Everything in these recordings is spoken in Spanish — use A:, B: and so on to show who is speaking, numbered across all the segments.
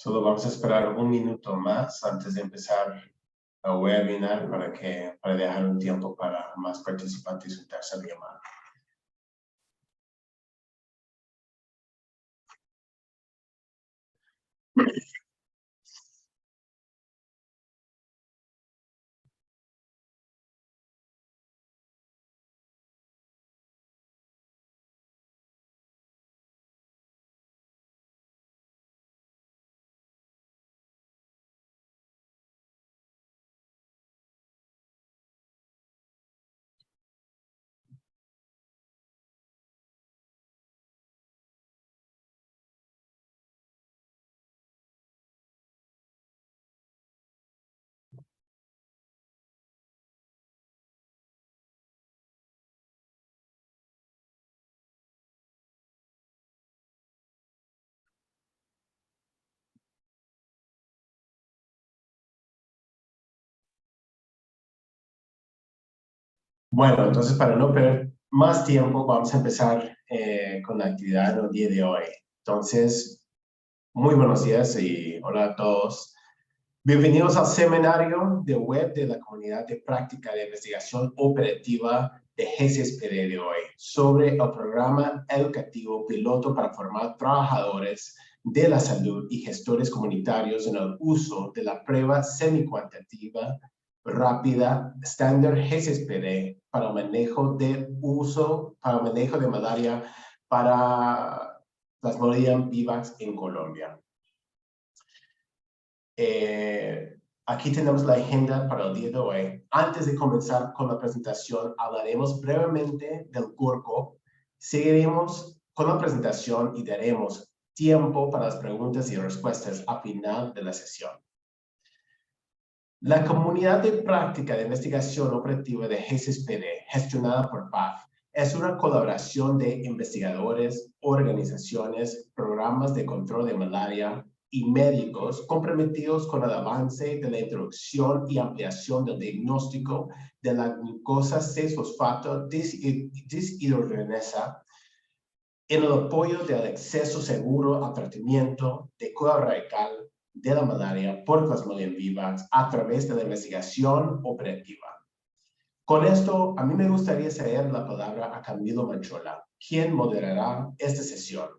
A: Solo vamos a esperar un minuto más antes de empezar el webinar para dejar un tiempo para más participantes juntarse a la llamada. Bueno, entonces para no perder más tiempo, vamos a empezar con la actividad del día de hoy. Entonces, muy buenos días y hola a todos. Bienvenidos al seminario de web de la Comunidad de Práctica de Investigación Operativa de GCSPD de hoy sobre el programa educativo piloto para formar trabajadores de la salud y gestores comunitarios en el uso de la prueba semicuantitativa rápida estándar GCSPD para manejo de malaria para Plasmodium vivax en Colombia. Aquí tenemos la agenda para el día de hoy. Antes de comenzar con la presentación, hablaremos brevemente del curso. Seguiremos con la presentación y daremos tiempo para las preguntas y respuestas al final de la sesión. La Comunidad de Práctica de Investigación Operativa de GCSPD, gestionada por PAF, es una colaboración de investigadores, organizaciones, programas de control de malaria y médicos comprometidos con el avance de la introducción y ampliación del diagnóstico de la glucosa 6-fosfato deshidrogenasa en el apoyo del acceso seguro al tratamiento de cura radical de la malaria por Plasmodium vivax a través de la investigación operativa. Con esto, a mí me gustaría ceder la palabra a Camilo Manchola, quien moderará esta sesión.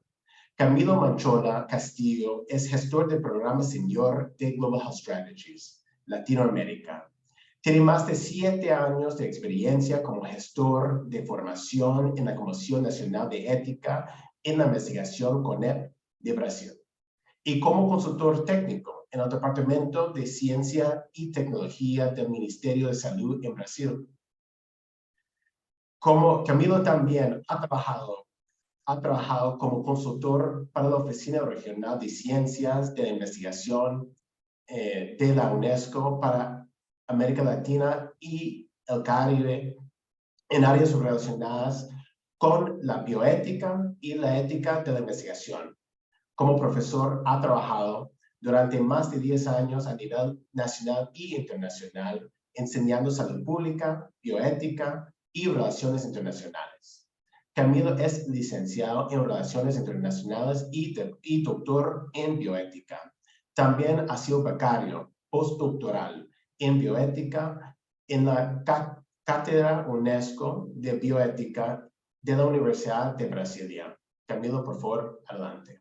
A: Camilo Manchola Castillo es gestor del programa senior de Global Health Strategies, Latinoamérica. Tiene más de 7 años de experiencia como gestor de formación en la Comisión Nacional de Ética en la Investigación CONEP de Brasil y como consultor técnico en el Departamento de Ciencia y Tecnología del Ministerio de Salud en Brasil. Camilo también ha trabajado como consultor para la Oficina Regional de Ciencias de la Investigación de la UNESCO para América Latina y el Caribe en áreas relacionadas con la bioética y la ética de la investigación. Como profesor, ha trabajado durante más de 10 años a nivel nacional y internacional, enseñando salud pública, bioética y relaciones internacionales. Camilo es licenciado en Relaciones Internacionales y doctor en bioética. También ha sido becario postdoctoral en bioética en la Cátedra UNESCO de Bioética de la Universidad de Brasilia. Camilo, por favor, adelante.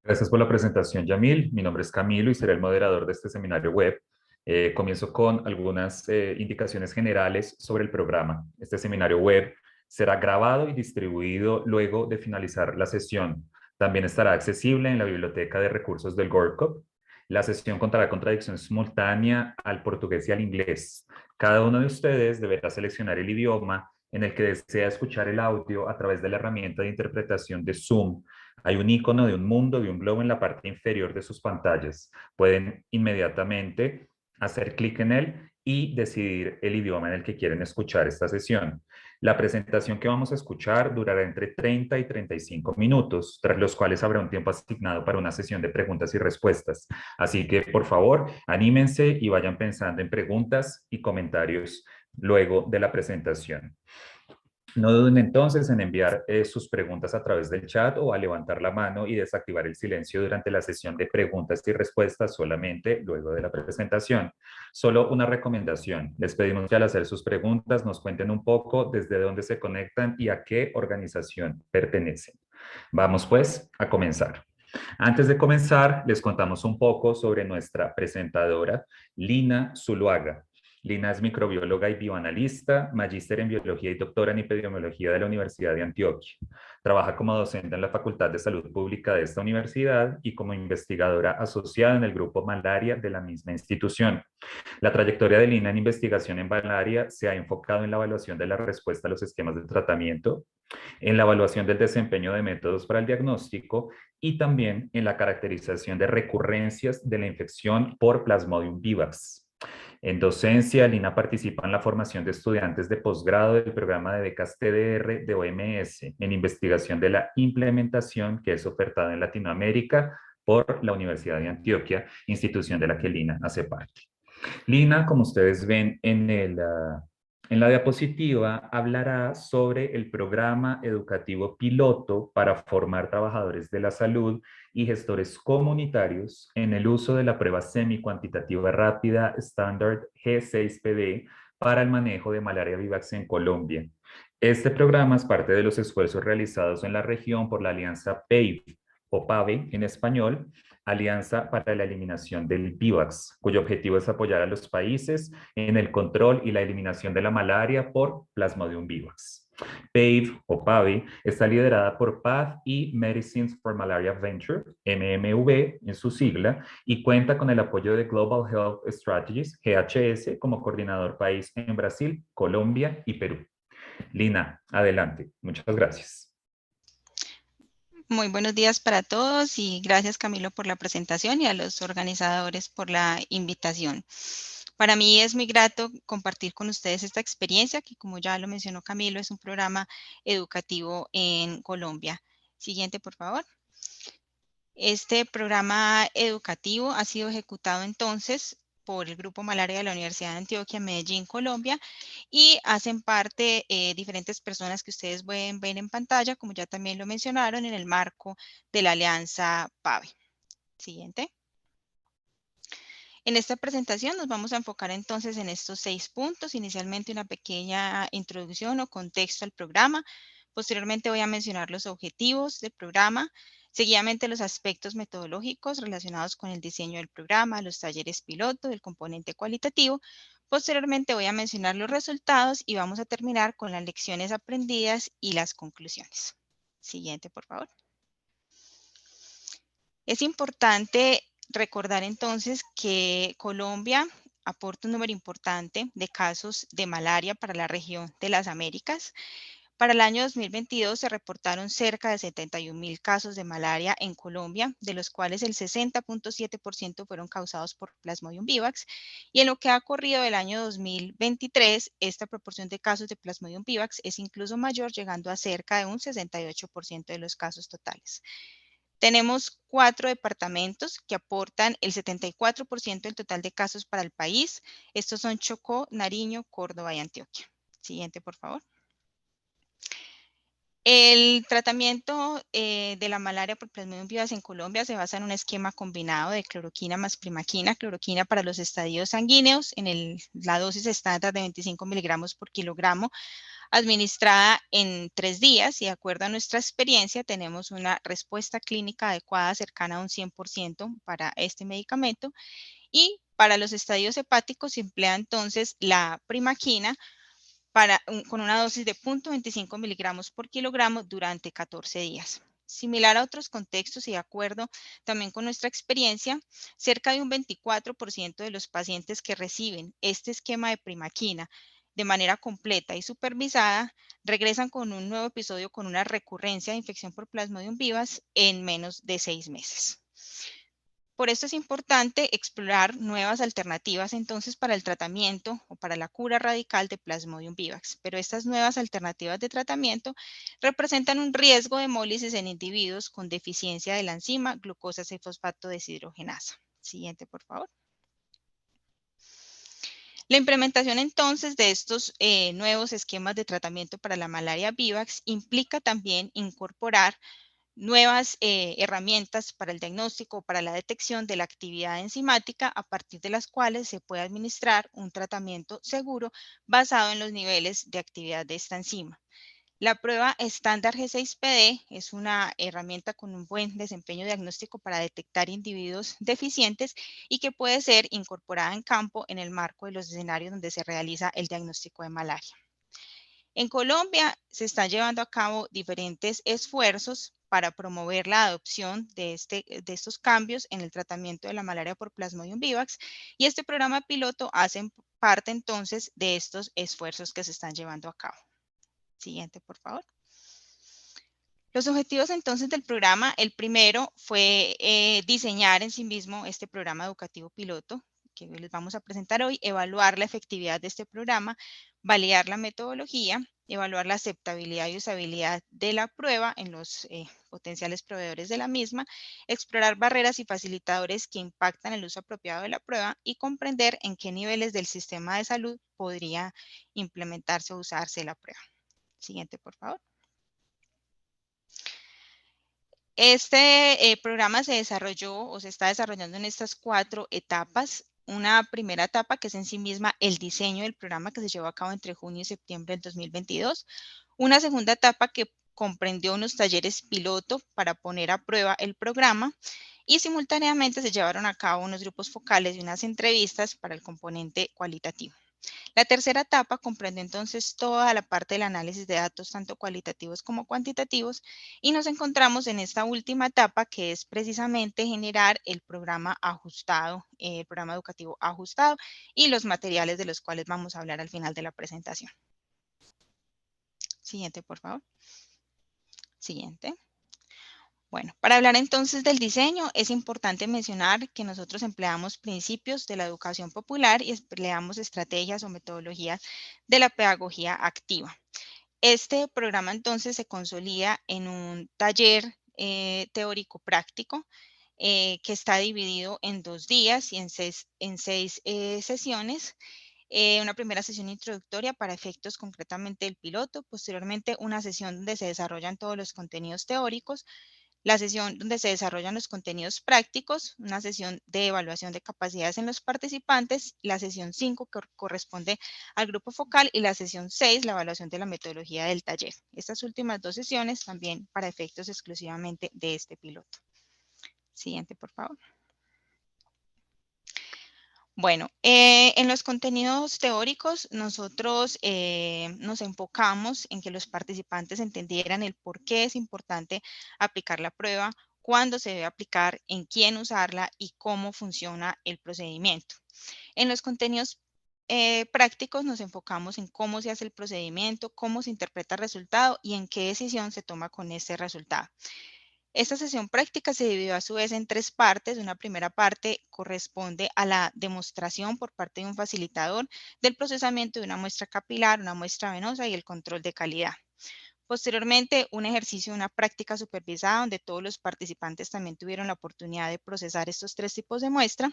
B: Gracias por la presentación, Yamil. Mi nombre es Camilo y seré el moderador de este seminario web. Comienzo con algunas indicaciones generales sobre el programa. Este seminario web será grabado y distribuido luego de finalizar la sesión. También estará accesible en la biblioteca de recursos del GORCOP. La sesión contará con traducción simultánea al portugués y al inglés. Cada uno de ustedes deberá seleccionar el idioma en el que desea escuchar el audio a través de la herramienta de interpretación de Zoom. Hay un icono de un mundo, de un globo en la parte inferior de sus pantallas. Pueden inmediatamente hacer clic en él y decidir el idioma en el que quieren escuchar esta sesión. La presentación que vamos a escuchar durará entre 30 y 35 minutos, tras los cuales habrá un tiempo asignado para una sesión de preguntas y respuestas. Así que, por favor, anímense y vayan pensando en preguntas y comentarios luego de la presentación. No duden entonces en enviar sus preguntas a través del chat o a levantar la mano y desactivar el silencio durante la sesión de preguntas y respuestas solamente luego de la presentación. Solo una recomendación. Les pedimos que al hacer sus preguntas nos cuenten un poco desde dónde se conectan y a qué organización pertenecen. Vamos pues a comenzar. Antes de comenzar, les contamos un poco sobre nuestra presentadora, Lina Zuluaga. Lina es microbióloga y bioanalista, magíster en biología y doctora en epidemiología de la Universidad de Antioquia. Trabaja como docente en la Facultad de Salud Pública de esta universidad y como investigadora asociada en el grupo Malaria de la misma institución. La trayectoria de Lina en investigación en malaria se ha enfocado en la evaluación de la respuesta a los esquemas de tratamiento, en la evaluación del desempeño de métodos para el diagnóstico y también en la caracterización de recurrencias de la infección por Plasmodium vivax. En docencia, Lina participa en la formación de estudiantes de posgrado del programa de becas TDR de OMS en investigación de la implementación que es ofertada en Latinoamérica por la Universidad de Antioquia, institución de la que Lina hace parte. Lina, como ustedes ven en la diapositiva, hablará sobre el programa educativo piloto para formar trabajadores de la salud y gestores comunitarios en el uso de la prueba semi-cuantitativa rápida Standard G6PD para el manejo de malaria vivax en Colombia. Este programa es parte de los esfuerzos realizados en la región por la alianza PAVE, o PAVE en español, Alianza para la Eliminación del VIVAX, cuyo objetivo es apoyar a los países en el control y la eliminación de la malaria por Plasmodium vivax. PAVE o PAVE está liderada por Path y Medicines for Malaria Venture, MMV en su sigla, y cuenta con el apoyo de Global Health Strategies, GHS, como coordinador país en Brasil, Colombia y Perú. Lina, adelante. Muchas gracias.
C: Muy buenos días para todos y gracias Camilo por la presentación y a los organizadores por la invitación. Para mí es muy grato compartir con ustedes esta experiencia que, como ya lo mencionó Camilo, es un programa educativo en Colombia. Siguiente, por favor. Este programa educativo ha sido ejecutado entonces por el Grupo Malaria de la Universidad de Antioquia, Medellín, Colombia, y hacen parte diferentes personas que ustedes pueden ver en pantalla, como ya también lo mencionaron, en el marco de la Alianza PAVE. Siguiente. En esta presentación nos vamos a enfocar entonces en estos 6 puntos. Inicialmente una pequeña introducción o contexto al programa. Posteriormente voy a mencionar los objetivos del programa. Seguidamente los aspectos metodológicos relacionados con el diseño del programa, los talleres piloto, el componente cualitativo. Posteriormente voy a mencionar los resultados y vamos a terminar con las lecciones aprendidas y las conclusiones. Siguiente, por favor. Es importante recordar entonces que Colombia aporta un número importante de casos de malaria para la región de las Américas. Para el año 2022 se reportaron cerca de 71,000 casos de malaria en Colombia, de los cuales el 60.7% fueron causados por Plasmodium vivax. Y en lo que ha ocurrido del año 2023, esta proporción de casos de Plasmodium vivax es incluso mayor, llegando a cerca de un 68% de los casos totales. Tenemos 4 departamentos que aportan el 74% del total de casos para el país. Estos son Chocó, Nariño, Córdoba y Antioquia. Siguiente, por favor. El tratamiento de la malaria por Plasmodium vivax en Colombia se basa en un esquema combinado de cloroquina más primaquina, cloroquina para los estadios sanguíneos, en la dosis estándar de 25 miligramos por kilogramo, administrada en 3 días, y de acuerdo a nuestra experiencia tenemos una respuesta clínica adecuada cercana a un 100% para este medicamento. Y para los estadios hepáticos se emplea entonces la primaquina con una dosis de 0.25 miligramos por kilogramo durante 14 días. Similar a otros contextos y de acuerdo también con nuestra experiencia, cerca de un 24% de los pacientes que reciben este esquema de primaquina de manera completa y supervisada regresan con un nuevo episodio con una recurrencia de infección por Plasmodium vivax en menos de 6 meses. Por esto es importante explorar nuevas alternativas entonces para el tratamiento o para la cura radical de Plasmodium vivax, pero estas nuevas alternativas de tratamiento representan un riesgo de hemólisis en individuos con deficiencia de la enzima glucosa 6-fosfato deshidrogenasa. Siguiente, por favor. La implementación entonces de estos nuevos esquemas de tratamiento para la malaria vivax implica también incorporar nuevas herramientas para el diagnóstico o para la detección de la actividad enzimática a partir de las cuales se puede administrar un tratamiento seguro basado en los niveles de actividad de esta enzima. La prueba estándar G6PD es una herramienta con un buen desempeño diagnóstico para detectar individuos deficientes y que puede ser incorporada en campo en el marco de los escenarios donde se realiza el diagnóstico de malaria. En Colombia se están llevando a cabo diferentes esfuerzos para promover la adopción de estos cambios en el tratamiento de la malaria por Plasmodium vivax, y este programa piloto hace parte entonces de estos esfuerzos que se están llevando a cabo. Siguiente, por favor. Los objetivos entonces del programa, el primero fue diseñar en sí mismo este programa educativo piloto que les vamos a presentar hoy, evaluar la efectividad de este programa, validar la metodología, evaluar la aceptabilidad y usabilidad de la prueba en los potenciales proveedores de la misma, explorar barreras y facilitadores que impactan el uso apropiado de la prueba y comprender en qué niveles del sistema de salud podría implementarse o usarse la prueba. Siguiente, por favor. Este programa se desarrolló o se está desarrollando en estas 4 etapas. Una primera etapa que es en sí misma el diseño del programa que se llevó a cabo entre junio y septiembre del 2022. Una segunda etapa que comprendió unos talleres piloto para poner a prueba el programa y simultáneamente se llevaron a cabo unos grupos focales y unas entrevistas para el componente cualitativo. La tercera etapa comprende entonces toda la parte del análisis de datos, tanto cualitativos como cuantitativos, y nos encontramos en esta última etapa que es precisamente generar el programa ajustado, el programa educativo ajustado y los materiales de los cuales vamos a hablar al final de la presentación. Siguiente, por favor. Siguiente. Bueno, para hablar entonces del diseño, es importante mencionar que nosotros empleamos principios de la educación popular y empleamos estrategias o metodologías de la pedagogía activa. Este programa entonces se consolida en un taller teórico práctico que está dividido en 2 días y en seis sesiones. Una primera sesión introductoria para efectos concretamente del piloto, posteriormente una sesión donde se desarrollan todos los contenidos teóricos, la sesión donde se desarrollan los contenidos prácticos, una sesión de evaluación de capacidades en los participantes, la sesión 5 que corresponde al grupo focal y la sesión 6, la evaluación de la metodología del taller. Estas últimas 2 sesiones también para efectos exclusivamente de este piloto. Siguiente, por favor. Bueno, en los contenidos teóricos nosotros nos enfocamos en que los participantes entendieran el por qué es importante aplicar la prueba, cuándo se debe aplicar, en quién usarla y cómo funciona el procedimiento. En los contenidos prácticos nos enfocamos en cómo se hace el procedimiento, cómo se interpreta el resultado y en qué decisión se toma con ese resultado. Esta sesión práctica se dividió a su vez en 3 partes. Una primera parte corresponde a la demostración por parte de un facilitador del procesamiento de una muestra capilar, una muestra venosa y el control de calidad. Posteriormente, un ejercicio, una práctica supervisada donde todos los participantes también tuvieron la oportunidad de procesar estos 3 tipos de muestra.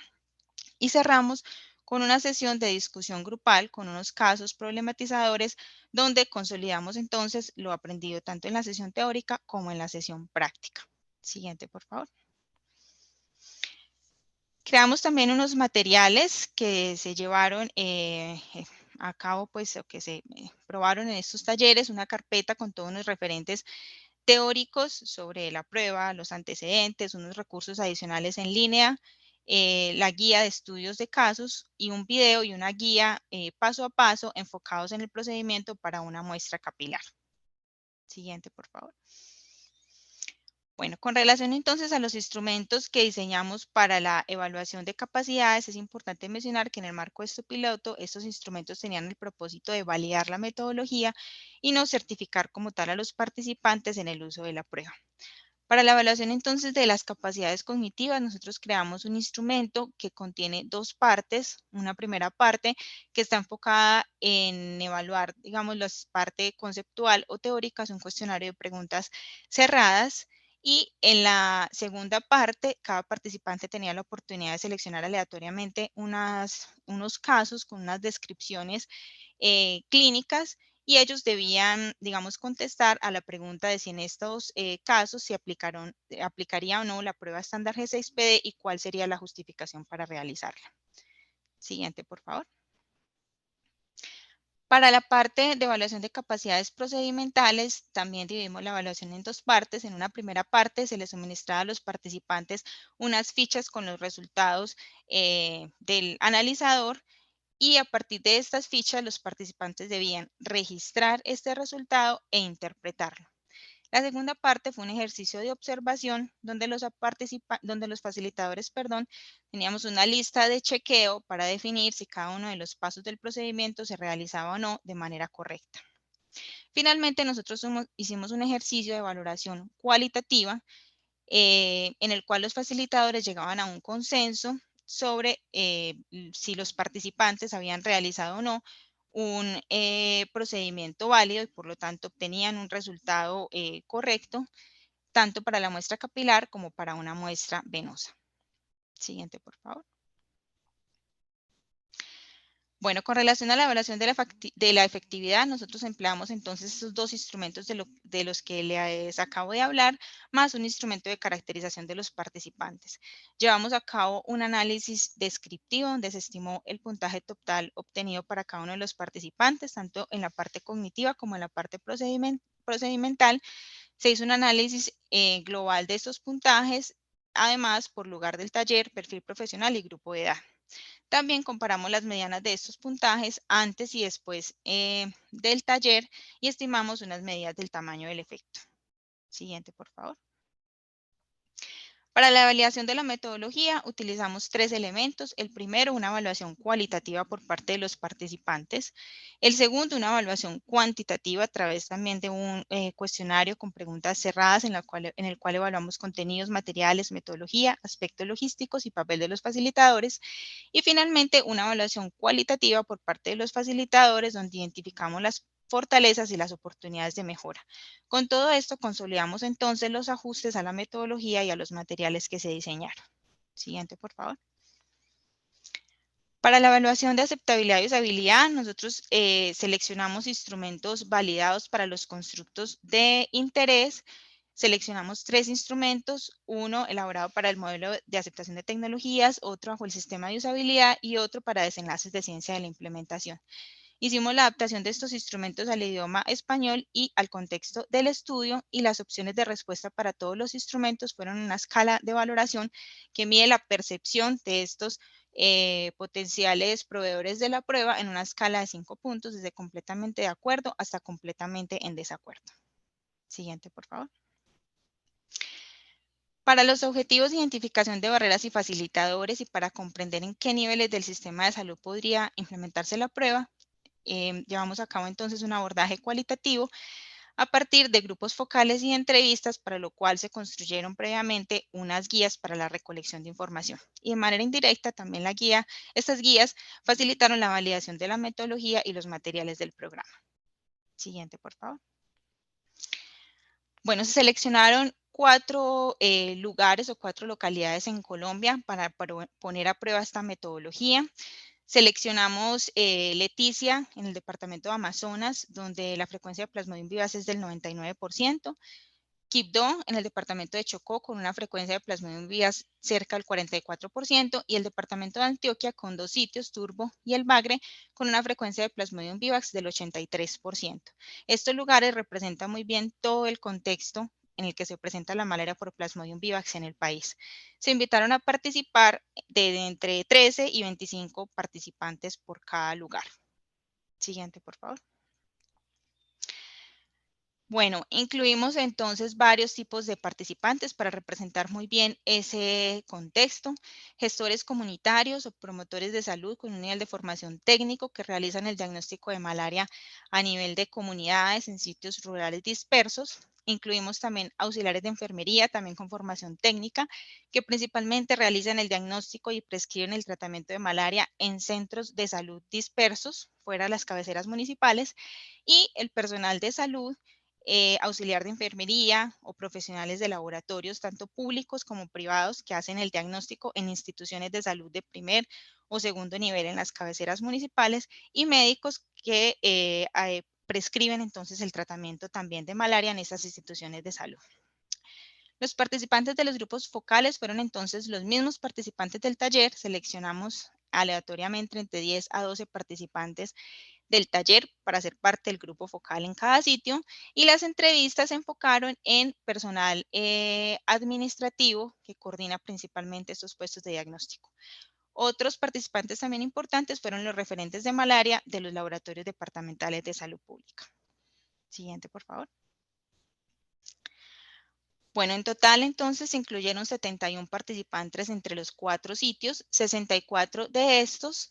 C: Y cerramos con una sesión de discusión grupal con unos casos problematizadores donde consolidamos entonces lo aprendido tanto en la sesión teórica como en la sesión práctica. Siguiente, por favor. Creamos también unos materiales que se llevaron a cabo, pues, o que se probaron en estos talleres, una carpeta con todos los referentes teóricos sobre la prueba, los antecedentes, unos recursos adicionales en línea, la guía de estudios de casos y un video y una guía paso a paso enfocados en el procedimiento para una muestra capilar. Siguiente, por favor. Bueno, con relación entonces a los instrumentos que diseñamos para la evaluación de capacidades, es importante mencionar que en el marco de este piloto, estos instrumentos tenían el propósito de validar la metodología y no certificar como tal a los participantes en el uso de la prueba. Para la evaluación entonces de las capacidades cognitivas, nosotros creamos un instrumento que contiene 2 partes. Una primera parte que está enfocada en evaluar, digamos, la parte conceptual o teórica, es un cuestionario de preguntas cerradas. Y en la segunda parte, cada participante tenía la oportunidad de seleccionar aleatoriamente un unos casos con unas descripciones clínicas y ellos debían, digamos, contestar a la pregunta de si en estos casos se aplicaría o no la prueba estándar G6PD y cuál sería la justificación para realizarla. Siguiente, por favor. Para la parte de evaluación de capacidades procedimentales, también dividimos la evaluación en dos partes. En una primera parte se les suministraba a los participantes unas fichas con los resultados del analizador y a partir de estas fichas los participantes debían registrar este resultado e interpretarlo. La segunda parte fue un ejercicio de observación donde los facilitadores, teníamos una lista de chequeo para definir si cada uno de los pasos del procedimiento se realizaba o no de manera correcta. Finalmente, nosotros hicimos un ejercicio de valoración cualitativa en el cual los facilitadores llegaban a un consenso sobre si los participantes habían realizado o no un procedimiento válido y por lo tanto obtenían un resultado correcto, tanto para la muestra capilar como para una muestra venosa. Siguiente, por favor. Bueno, con relación a la evaluación de la efectividad, nosotros empleamos entonces esos dos instrumentos de los que les acabo de hablar, más un instrumento de caracterización de los participantes. Llevamos a cabo un análisis descriptivo donde se estimó el puntaje total obtenido para cada uno de los participantes, tanto en la parte cognitiva como en la parte procedimental. Se hizo un análisis global de estos puntajes, además por lugar del taller, perfil profesional y grupo de edad. También comparamos las medianas de estos puntajes antes y después del taller y estimamos unas medidas del tamaño del efecto. Siguiente, por favor. Para la evaluación de la metodología utilizamos tres elementos. El primero, una evaluación cualitativa por parte de los participantes. El segundo, una evaluación cuantitativa a través también de un cuestionario con preguntas cerradas en el cual evaluamos contenidos, materiales, metodología, aspectos logísticos y papel de los facilitadores. Y finalmente, una evaluación cualitativa por parte de los facilitadores donde identificamos las fortalezas y las oportunidades de mejora. Con todo esto, consolidamos entonces los ajustes a la metodología y a los materiales que se diseñaron. Siguiente, por favor. Para la evaluación de aceptabilidad y usabilidad, nosotros seleccionamos instrumentos validados para los constructos de interés. Seleccionamos tres instrumentos, uno elaborado para el modelo de aceptación de tecnologías, otro bajo el sistema de usabilidad y otro para desenlaces de ciencia de la implementación. Hicimos la adaptación de estos instrumentos al idioma español y al contexto del estudio y las opciones de respuesta para todos los instrumentos fueron una escala de valoración que mide la percepción de estos potenciales proveedores de la prueba en una escala de 5 puntos, desde completamente de acuerdo hasta completamente en desacuerdo. Siguiente, por favor. Para los objetivos de identificación de barreras y facilitadores y para comprender en qué niveles del sistema de salud podría implementarse la prueba, llevamos a cabo entonces un abordaje cualitativo a partir de grupos focales y entrevistas, para lo cual se construyeron previamente unas guías para la recolección de información. Y de manera indirecta también estas guías facilitaron la validación de la metodología y los materiales del programa. Siguiente, por favor. Bueno, se seleccionaron 4 lugares o 4 localidades en Colombia para poner a prueba esta metodología. Seleccionamos Leticia en el departamento de Amazonas, donde la frecuencia de Plasmodium vivax es del 99%. Quibdó en el departamento de Chocó con una frecuencia de Plasmodium vivax cerca del 44% y el departamento de Antioquia con 2 sitios, Turbo y El Bagre, con una frecuencia de Plasmodium vivax del 83%. Estos lugares representan muy bien todo el contexto en el que se presenta la malaria por Plasmodium vivax en el país. Se invitaron a participar de entre 13 y 25 participantes por cada lugar. Siguiente, por favor. Bueno, incluimos entonces varios tipos de participantes para representar muy bien ese contexto. Gestores comunitarios o promotores de salud con un nivel de formación técnico que realizan el diagnóstico de malaria a nivel de comunidades en sitios rurales dispersos. Incluimos también auxiliares de enfermería, también con formación técnica, que principalmente realizan el diagnóstico y prescriben el tratamiento de malaria en centros de salud dispersos, fuera de las cabeceras municipales, y el personal de salud, auxiliar de enfermería o profesionales de laboratorios, tanto públicos como privados, que hacen el diagnóstico en instituciones de salud de primer o segundo nivel en las cabeceras municipales y médicos que prescriben entonces el tratamiento también de malaria en estas instituciones de salud. Los participantes de los grupos focales fueron entonces los mismos participantes del taller. Seleccionamos aleatoriamente entre 10 a 12 participantes del taller para ser parte del grupo focal en cada sitio, y las entrevistas se enfocaron en personal administrativo que coordina principalmente estos puestos de diagnóstico. Otros participantes también importantes fueron los referentes de malaria de los laboratorios departamentales de salud pública. Siguiente, por favor. Bueno, en total entonces se incluyeron 71 participantes entre los 4 sitios. 64 de estos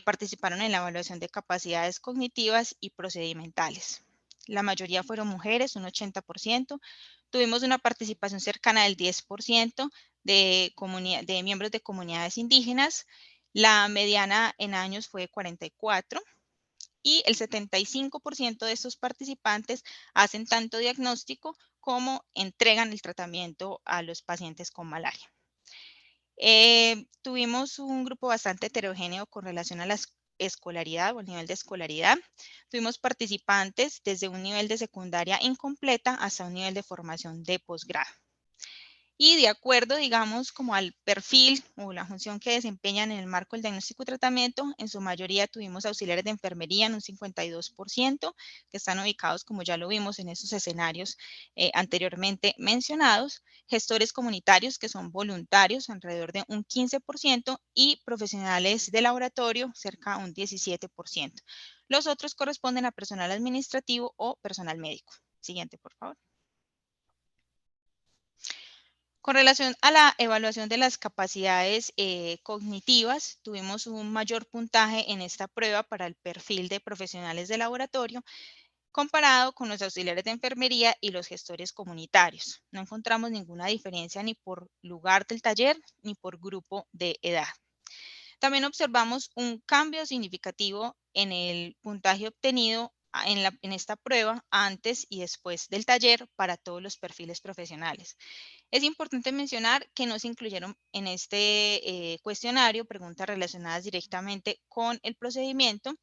C: participaron en la evaluación de capacidades cognitivas y procedimentales. La mayoría fueron mujeres, un 80%. Tuvimos una participación cercana del 10% de miembros de comunidades indígenas. La mediana en años fue 44. Y el 75% de estos participantes hacen tanto diagnóstico como entregan el tratamiento a los pacientes con malaria. Tuvimos un grupo bastante heterogéneo con relación a la escolaridad o el nivel de escolaridad. Tuvimos participantes desde un nivel de secundaria incompleta hasta un nivel de formación de posgrado. Y de acuerdo, digamos, como al perfil o la función que desempeñan en el marco del diagnóstico y tratamiento, en su mayoría tuvimos auxiliares de enfermería en un 52%, que están ubicados, como ya lo vimos, en esos escenarios anteriormente mencionados, gestores comunitarios, que son voluntarios, alrededor de un 15%, y profesionales de laboratorio, cerca de un 17%. Los otros corresponden a personal administrativo o personal médico. Siguiente, por favor. Con relación a la evaluación de las capacidades cognitivas, tuvimos un mayor puntaje en esta prueba para el perfil de profesionales de laboratorio comparado con los auxiliares de enfermería y los gestores comunitarios. No encontramos ninguna diferencia ni por lugar del taller ni por grupo de edad. También observamos un cambio significativo en el puntaje obtenido en esta prueba antes y después del taller para todos los perfiles profesionales. Es importante mencionar que no se incluyeron en este cuestionario preguntas relacionadas directamente con el procedimiento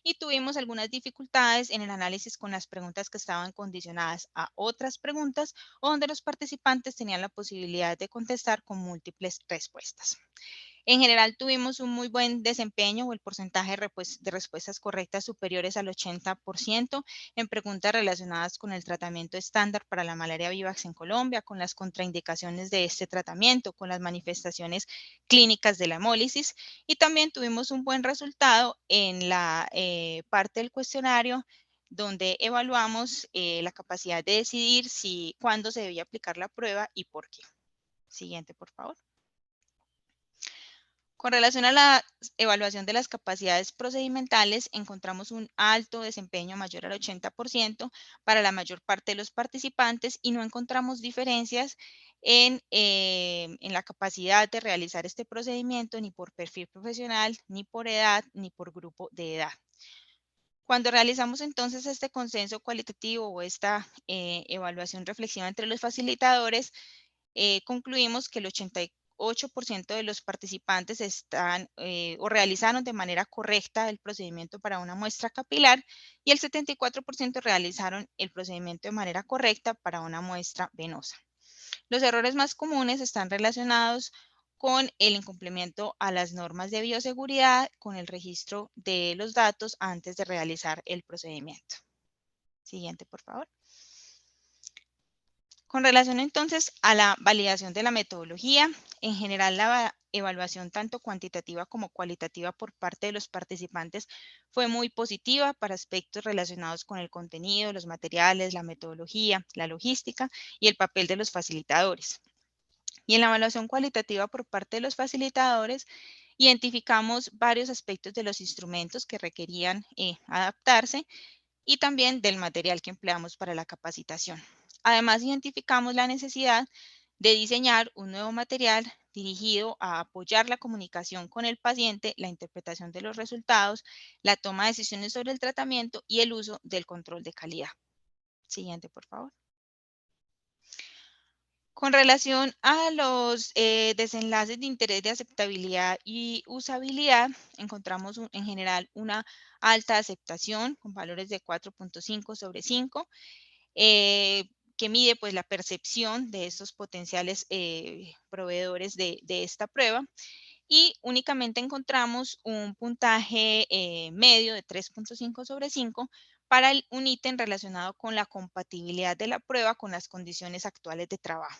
C: y tuvimos algunas dificultades en el análisis con las preguntas que estaban condicionadas a otras preguntas o donde los participantes tenían la posibilidad de contestar con múltiples respuestas. En general tuvimos un muy buen desempeño o el porcentaje de respuestas correctas superiores al 80% en preguntas relacionadas con el tratamiento estándar para la malaria vivax en Colombia, con las contraindicaciones de este tratamiento, con las manifestaciones clínicas de la hemólisis, y también tuvimos un buen resultado en la parte del cuestionario donde evaluamos la capacidad de decidir cuándo se debía aplicar la prueba y por qué. Siguiente, por favor. Con relación a la evaluación de las capacidades procedimentales, encontramos un alto desempeño mayor al 80% para la mayor parte de los participantes y no encontramos diferencias en la capacidad de realizar este procedimiento ni por perfil profesional, ni por edad, ni por grupo de edad. Cuando realizamos entonces este consenso cualitativo o esta evaluación reflexiva entre los facilitadores, concluimos que el 88% de los participantes o realizaron de manera correcta el procedimiento para una muestra capilar y el 74% realizaron el procedimiento de manera correcta para una muestra venosa. Los errores más comunes están relacionados con el incumplimiento a las normas de bioseguridad, con el registro de los datos antes de realizar el procedimiento. Siguiente, por favor. Con relación entonces a la validación de la metodología, en general la evaluación tanto cuantitativa como cualitativa por parte de los participantes fue muy positiva para aspectos relacionados con el contenido, los materiales, la metodología, la logística y el papel de los facilitadores. Y en la evaluación cualitativa por parte de los facilitadores, identificamos varios aspectos de los instrumentos que requerían adaptarse y también del material que empleamos para la capacitación. Además, identificamos la necesidad de diseñar un nuevo material dirigido a apoyar la comunicación con el paciente, la interpretación de los resultados, la toma de decisiones sobre el tratamiento y el uso del control de calidad. Siguiente, por favor. Con relación a los desenlaces de interés de aceptabilidad y usabilidad, encontramos en general una alta aceptación con valores de 4.5 sobre 5, que mide pues la percepción de estos potenciales proveedores de esta prueba. Y únicamente encontramos un puntaje medio de 3.5 sobre 5 para un ítem relacionado con la compatibilidad de la prueba con las condiciones actuales de trabajo.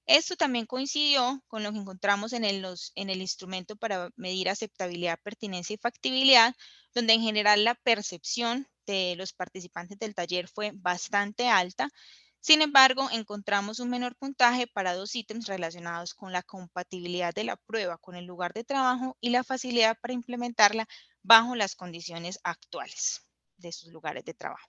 C: Esto también coincidió con lo que encontramos en el instrumento para medir aceptabilidad, pertinencia y factibilidad, donde en general la percepción de los participantes del taller fue bastante alta. Sin embargo, encontramos un menor puntaje para dos ítems relacionados con la compatibilidad de la prueba con el lugar de trabajo y la facilidad para implementarla bajo las condiciones actuales de sus lugares de trabajo.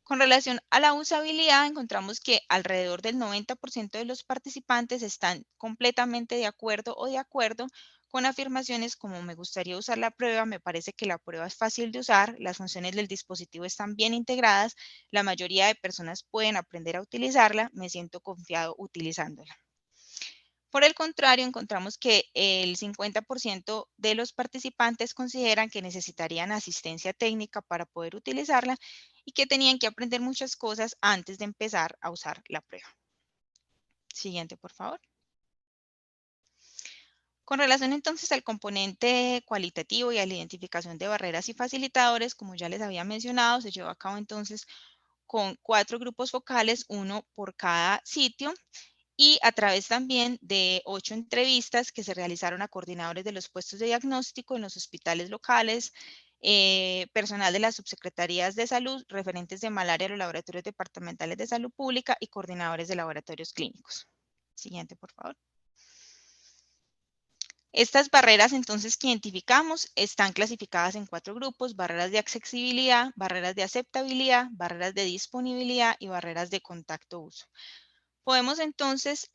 C: Con relación a la usabilidad, encontramos que alrededor del 90% de los participantes están completamente de acuerdo o de acuerdo con afirmaciones como me gustaría usar la prueba, me parece que la prueba es fácil de usar, las funciones del dispositivo están bien integradas, la mayoría de personas pueden aprender a utilizarla, me siento confiado utilizándola. Por el contrario, encontramos que el 50% de los participantes consideran que necesitarían asistencia técnica para poder utilizarla y que tenían que aprender muchas cosas antes de empezar a usar la prueba. Siguiente, por favor. Con relación entonces al componente cualitativo y a la identificación de barreras y facilitadores, como ya les había mencionado, se llevó a cabo entonces con 4 grupos focales, uno por cada sitio, y a través también de 8 entrevistas que se realizaron a coordinadores de los puestos de diagnóstico en los hospitales locales, personal de las subsecretarías de salud, referentes de malaria, los laboratorios departamentales de salud pública y coordinadores de laboratorios clínicos. Siguiente, por favor. Estas barreras entonces que identificamos están clasificadas en 4 grupos: barreras de accesibilidad, barreras de aceptabilidad, barreras de disponibilidad y barreras de contacto uso. Podemos entonces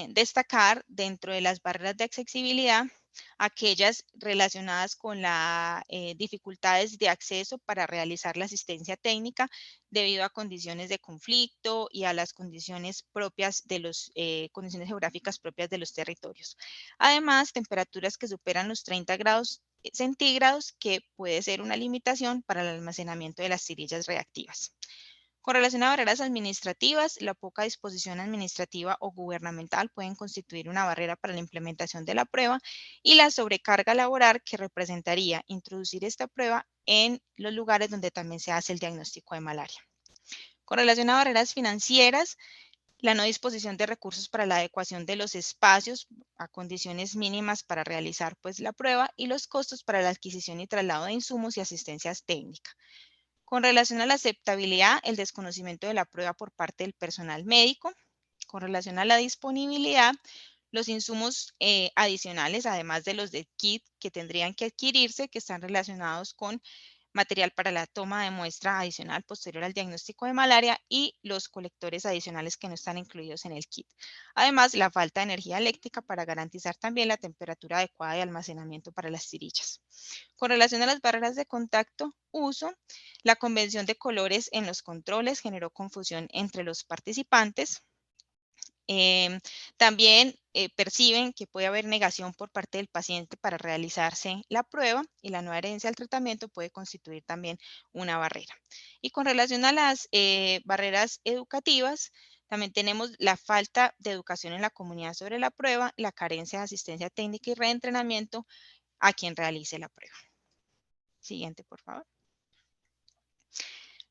C: destacar dentro de las barreras de accesibilidad aquellas relacionadas con las dificultades de acceso para realizar la asistencia técnica debido a condiciones de conflicto y a las condiciones propias de los condiciones geográficas propias de los territorios. Además, temperaturas que superan los 30 grados centígrados, que puede ser una limitación para el almacenamiento de las tirillas reactivas. Con relación a barreras administrativas, la poca disposición administrativa o gubernamental pueden constituir una barrera para la implementación de la prueba, y la sobrecarga laboral que representaría introducir esta prueba en los lugares donde también se hace el diagnóstico de malaria. Con relación a barreras financieras, la no disposición de recursos para la adecuación de los espacios a condiciones mínimas para realizar pues la prueba, y los costos para la adquisición y traslado de insumos y asistencias técnicas. Con relación a la aceptabilidad, el desconocimiento de la prueba por parte del personal médico. Con relación a la disponibilidad, los insumos adicionales, además de los de kit que tendrían que adquirirse, que están relacionados con material para la toma de muestra adicional posterior al diagnóstico de malaria y los colectores adicionales que no están incluidos en el kit. Además, la falta de energía eléctrica para garantizar también la temperatura adecuada de almacenamiento para las tirillas. Con relación a las barreras de contacto uso, la convención de colores en los controles generó confusión entre los participantes. También perciben que puede haber negación por parte del paciente para realizarse la prueba, y la no adherencia al tratamiento puede constituir también una barrera. Y con relación a las barreras educativas, también tenemos la falta de educación en la comunidad sobre la prueba, la carencia de asistencia técnica y reentrenamiento a quien realice la prueba. Siguiente, por favor.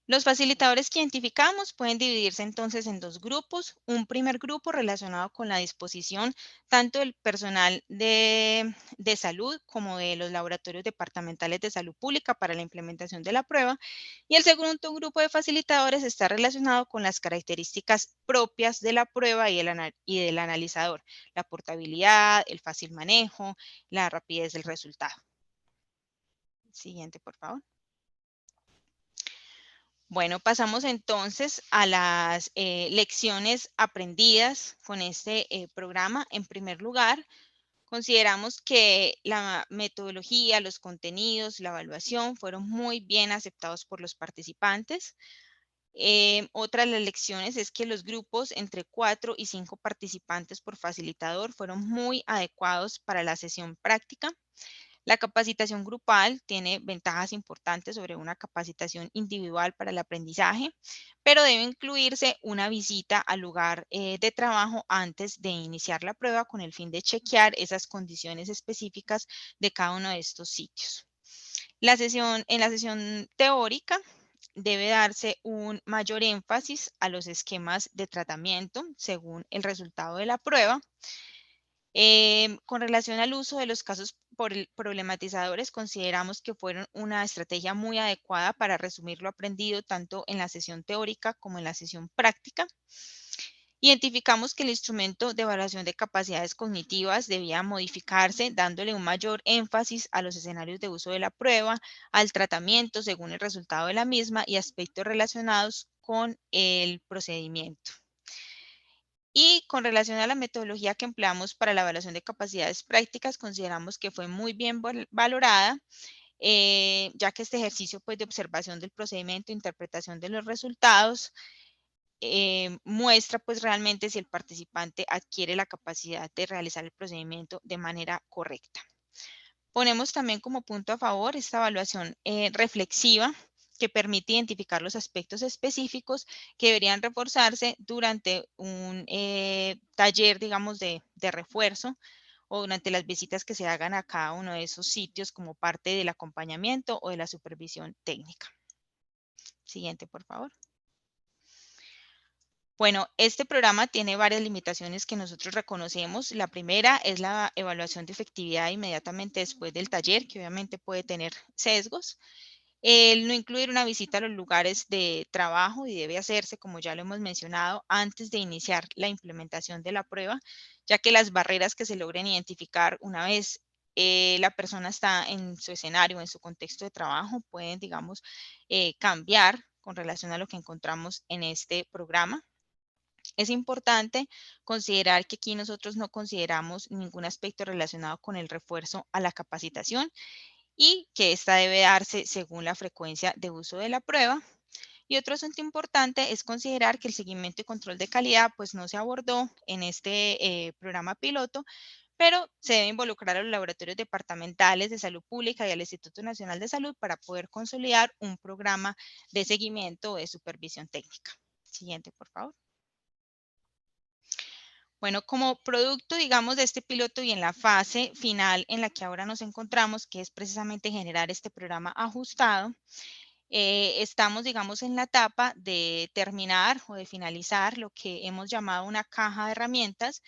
C: Los facilitadores que identificamos pueden dividirse entonces en 2 grupos. Un primer grupo relacionado con la disposición tanto del personal de salud como de los laboratorios departamentales de salud pública para la implementación de la prueba. Y el segundo grupo de facilitadores está relacionado con las características propias de la prueba y del analizador: la portabilidad, el fácil manejo, la rapidez del resultado. Siguiente, por favor. Bueno, pasamos entonces a las lecciones aprendidas con este programa. En primer lugar, consideramos que la metodología, los contenidos, la evaluación fueron muy bien aceptados por los participantes. Otra de las lecciones es que los grupos entre 4 y 5 participantes por facilitador fueron muy adecuados para la sesión práctica. La capacitación grupal tiene ventajas importantes sobre una capacitación individual para el aprendizaje, pero debe incluirse una visita al lugar de trabajo antes de iniciar la prueba con el fin de chequear esas condiciones específicas de cada uno de estos sitios. En la sesión teórica debe darse un mayor énfasis a los esquemas de tratamiento según el resultado de la prueba. Con relación al uso de los casos problematizadores, consideramos que fueron una estrategia muy adecuada para resumir lo aprendido tanto en la sesión teórica como en la sesión práctica. Identificamos que el instrumento de evaluación de capacidades cognitivas debía modificarse, dándole un mayor énfasis a los escenarios de uso de la prueba, al tratamiento según el resultado de la misma y aspectos relacionados con el procedimiento. Y con relación a la metodología que empleamos para la evaluación de capacidades prácticas, consideramos que fue muy bien valorada, ya que este ejercicio pues, de observación del procedimiento, interpretación de los resultados, muestra pues realmente si el participante adquiere la capacidad de realizar el procedimiento de manera correcta. Ponemos también como punto a favor esta evaluación reflexiva que permite identificar los aspectos específicos que deberían reforzarse durante un taller, digamos, de refuerzo o durante las visitas que se hagan a cada uno de esos sitios como parte del acompañamiento o de la supervisión técnica. Siguiente, por favor. Bueno, este programa tiene varias limitaciones que nosotros reconocemos. La primera es la evaluación de efectividad inmediatamente después del taller, que obviamente puede tener sesgos. El no incluir una visita a los lugares de trabajo y debe hacerse, como ya lo hemos mencionado, antes de iniciar la implementación de la prueba, ya que las barreras que se logren identificar una vez la persona está en su escenario, en su contexto de trabajo, pueden, digamos, cambiar con relación a lo que encontramos en este programa. Es importante considerar que aquí nosotros no consideramos ningún aspecto relacionado con el refuerzo a la capacitación y que esta debe darse según la frecuencia de uso de la prueba. Y otro asunto importante es considerar que el seguimiento y control de calidad pues no se abordó en este programa piloto, pero se debe involucrar a los laboratorios departamentales de salud pública y al Instituto Nacional de Salud para poder consolidar un programa de seguimiento o de supervisión técnica. Siguiente, por favor. Bueno, como producto, digamos, de este piloto y en la fase final en la que ahora nos encontramos, que es precisamente generar este programa ajustado, estamos, digamos, en la etapa de terminar o de finalizar lo que hemos llamado una caja de herramientas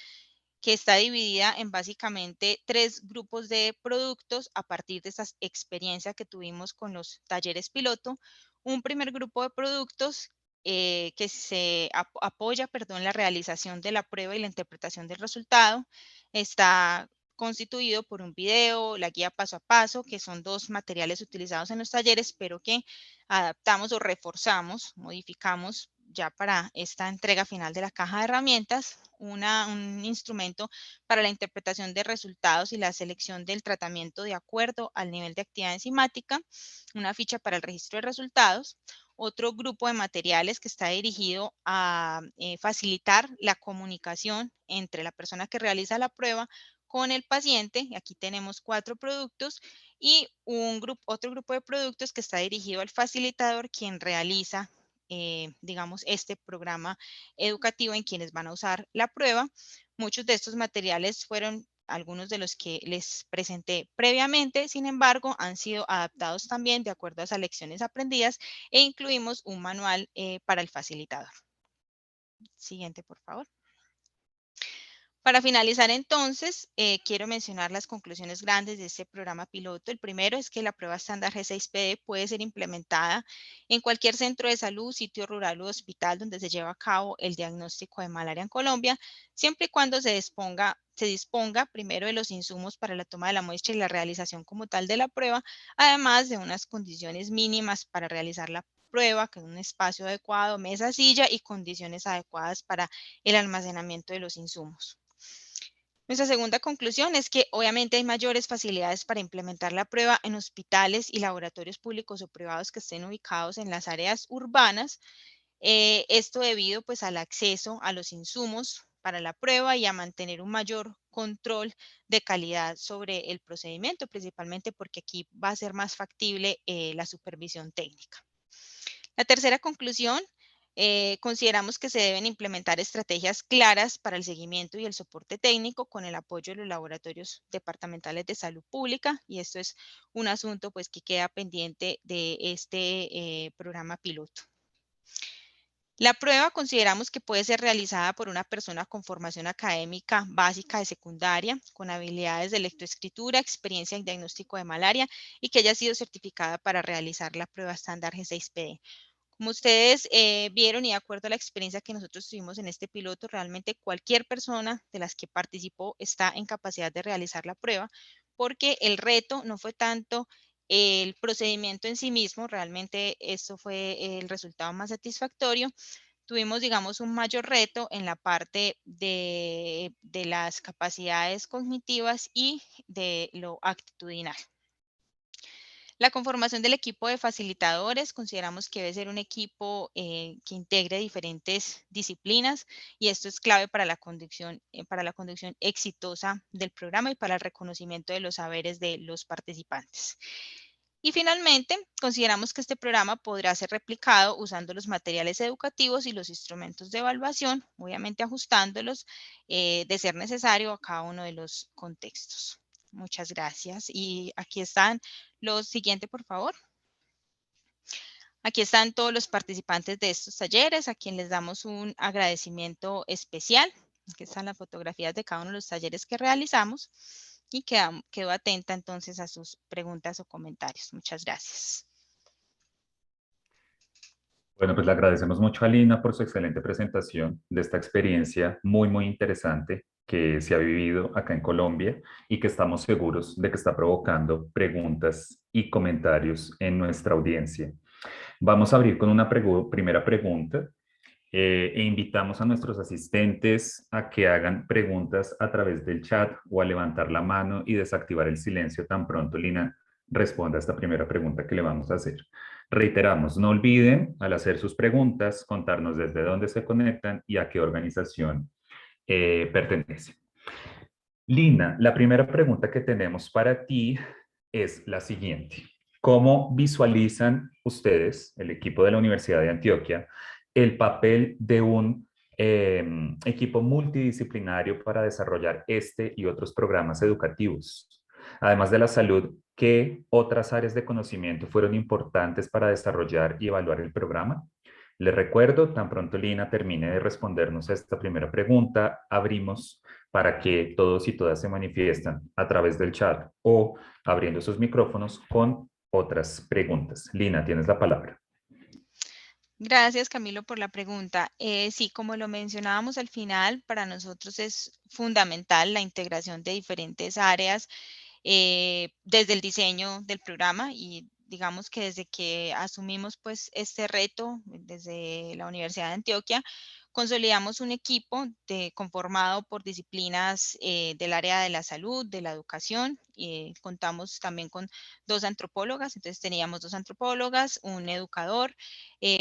C: que está dividida en básicamente 3 grupos de productos a partir de esa experiencia que tuvimos con los talleres piloto. Un primer grupo de productos que se apoya, perdón, la realización de la prueba y la interpretación del resultado. Está constituido por un video, la guía paso a paso, que son 2 materiales utilizados en los talleres, pero que adaptamos o reforzamos, modificamos ya para esta entrega final de la caja de herramientas, un instrumento para la interpretación de resultados y la selección del tratamiento de acuerdo al nivel de actividad enzimática, una ficha para el registro de resultados, otro grupo de materiales que está dirigido a facilitar la comunicación entre la persona que realiza la prueba con el paciente, y aquí tenemos 4 productos, y otro grupo de productos que está dirigido al facilitador, quien realiza digamos, este programa educativo en quienes van a usar la prueba. Muchos de estos materiales fueron algunos de los que les presenté previamente, sin embargo, han sido adaptados también de acuerdo a esas lecciones aprendidas e incluimos un manual para el facilitador. Siguiente, por favor. Para finalizar entonces, quiero mencionar las conclusiones grandes de este programa piloto. El primero es que la prueba estándar G6PD puede ser implementada en cualquier centro de salud, sitio rural u hospital donde se lleva a cabo el diagnóstico de malaria en Colombia, siempre y cuando se disponga primero de los insumos para la toma de la muestra y la realización como tal de la prueba, además de unas condiciones mínimas para realizar la prueba, que es un espacio adecuado, mesa, silla y condiciones adecuadas para el almacenamiento de los insumos. Nuestra segunda conclusión es que obviamente hay mayores facilidades para implementar la prueba en hospitales y laboratorios públicos o privados que estén ubicados en las áreas urbanas. Esto debido pues al acceso a los insumos para la prueba y a mantener un mayor control de calidad sobre el procedimiento, principalmente porque aquí va a ser más factible la supervisión técnica. La tercera conclusión, consideramos que se deben implementar estrategias claras para el seguimiento y el soporte técnico con el apoyo de los laboratorios departamentales de salud pública, y esto es un asunto pues que queda pendiente de este programa piloto. La prueba consideramos que puede ser realizada por una persona con formación académica básica de secundaria, con habilidades de lectoescritura, experiencia en diagnóstico de malaria y que haya sido certificada para realizar la prueba estándar G6PD. Como ustedes vieron y de acuerdo a la experiencia que nosotros tuvimos en este piloto, realmente cualquier persona de las que participó está en capacidad de realizar la prueba, porque el reto no fue tanto el procedimiento en sí mismo, realmente esto fue el resultado más satisfactorio. Tuvimos, digamos, un mayor reto en la parte de las capacidades cognitivas y de lo actitudinal. La conformación del equipo de facilitadores, consideramos que debe ser un equipo que integre diferentes disciplinas, y esto es clave para la conducción exitosa del programa y para el reconocimiento de los saberes de los participantes. Y finalmente, consideramos que este programa podrá ser replicado usando los materiales educativos y los instrumentos de evaluación, obviamente ajustándolos de ser necesario a cada uno de los contextos. Muchas gracias. Y aquí están los siguientes, por favor. Aquí están todos los participantes de estos talleres, a quienes les damos un agradecimiento especial. Aquí están las fotografías de cada uno de los talleres que realizamos y quedo atenta entonces a sus preguntas o comentarios. Muchas gracias.
B: Bueno, pues le agradecemos mucho a Lina por su excelente presentación de esta experiencia muy interesante que se ha vivido acá en Colombia y que estamos seguros de que está provocando preguntas y comentarios en nuestra audiencia. Vamos a abrir con una primera pregunta e invitamos a nuestros asistentes a que hagan preguntas a través del chat o a levantar la mano y desactivar el silencio tan pronto Lina responda a esta primera pregunta que le vamos a hacer. Reiteramos, no olviden al hacer sus preguntas contarnos desde dónde se conectan y a qué organización pertenece. Lina, la primera pregunta que tenemos para ti es la siguiente. ¿Cómo visualizan ustedes, el equipo de la Universidad de Antioquia, el papel de un equipo multidisciplinario para desarrollar este y otros programas educativos? Además de la salud, ¿qué otras áreas de conocimiento fueron importantes para desarrollar y evaluar el programa? Les recuerdo, tan pronto Lina termine de respondernos a esta primera pregunta, abrimos para que todos y todas se manifiestan a través del chat o abriendo sus micrófonos con otras preguntas. Lina, tienes la palabra.
C: Gracias, Camilo, por la pregunta. Sí, como lo mencionábamos al final, para nosotros es fundamental la integración de diferentes áreas desde el diseño del programa, y digamos que desde que asumimos pues este reto desde la Universidad de Antioquia, consolidamos un equipo conformado por disciplinas del área de la salud, de la educación. Contamos también con 2 antropólogas, entonces teníamos 2 antropólogas, un educador,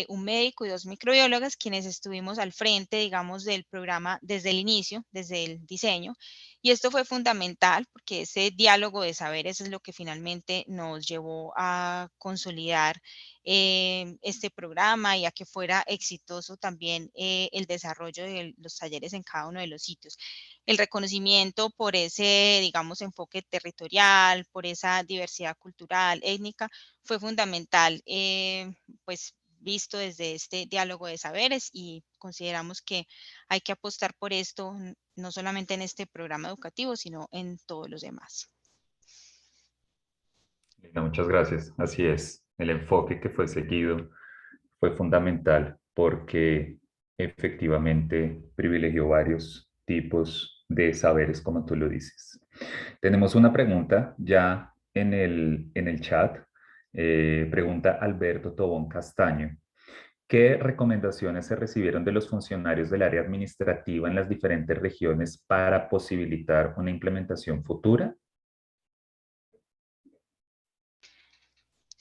C: un médico y 2 microbiólogas, quienes estuvimos al frente, digamos, del programa desde el inicio, desde el diseño. Y esto fue fundamental porque ese diálogo de saberes es lo que finalmente nos llevó a consolidar este programa y a que fuera exitoso también el desarrollo de los talleres en cada uno de los sitios. El reconocimiento por ese, digamos, enfoque territorial, por esa diversidad cultural, étnica, fue fundamental, pues visto desde este diálogo de saberes, y consideramos que hay que apostar por esto, no solamente en este programa educativo, sino en todos los demás.
B: Muchas gracias. Así es. El enfoque que fue seguido fue fundamental porque efectivamente privilegió varios tipos de saberes, como tú lo dices. Tenemos una pregunta ya en el chat. Pregunta Alberto Tobón Castaño. ¿Qué recomendaciones se recibieron de los funcionarios del área administrativa en las diferentes regiones para posibilitar una implementación futura?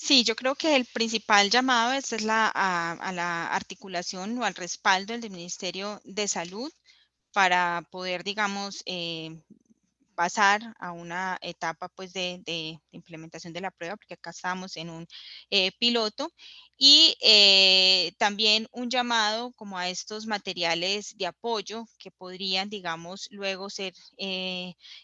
C: Sí, yo creo que el principal llamado es a la articulación o al respaldo del Ministerio de Salud para poder, digamos, pasar a una etapa pues de implementación de la prueba, porque acá estamos en un piloto, y también un llamado como a estos materiales de apoyo que podrían, digamos, luego ser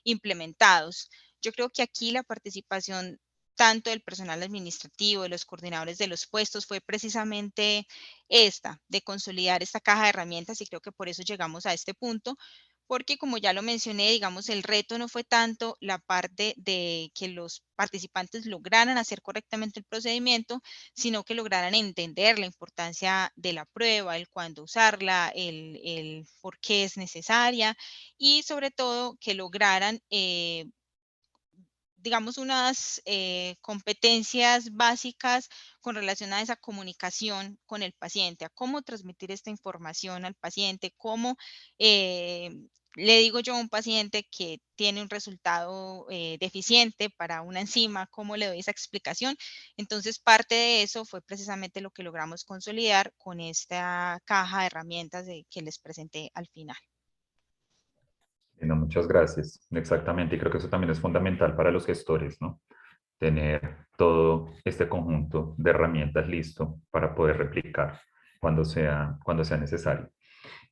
C: implementados. Yo creo que aquí la participación tanto del personal administrativo, de los coordinadores de los puestos, fue precisamente esta, de consolidar esta caja de herramientas, y creo que por eso llegamos a este punto, porque como ya lo mencioné, digamos, el reto no fue tanto la parte de que los participantes lograran hacer correctamente el procedimiento, sino que lograran entender la importancia de la prueba, el cuándo usarla, el por qué es necesaria, y sobre todo que lograran digamos, unas competencias básicas con relación a esa comunicación con el paciente, a cómo transmitir esta información al paciente, cómo le digo yo a un paciente que tiene un resultado deficiente para una enzima, cómo le doy esa explicación. Entonces, parte de eso fue precisamente lo que logramos consolidar con esta caja de herramientas que les presenté al final.
B: No, muchas gracias. Exactamente, y creo que eso también es fundamental para los gestores, ¿no? Tener todo este conjunto de herramientas listo para poder replicar cuando sea necesario.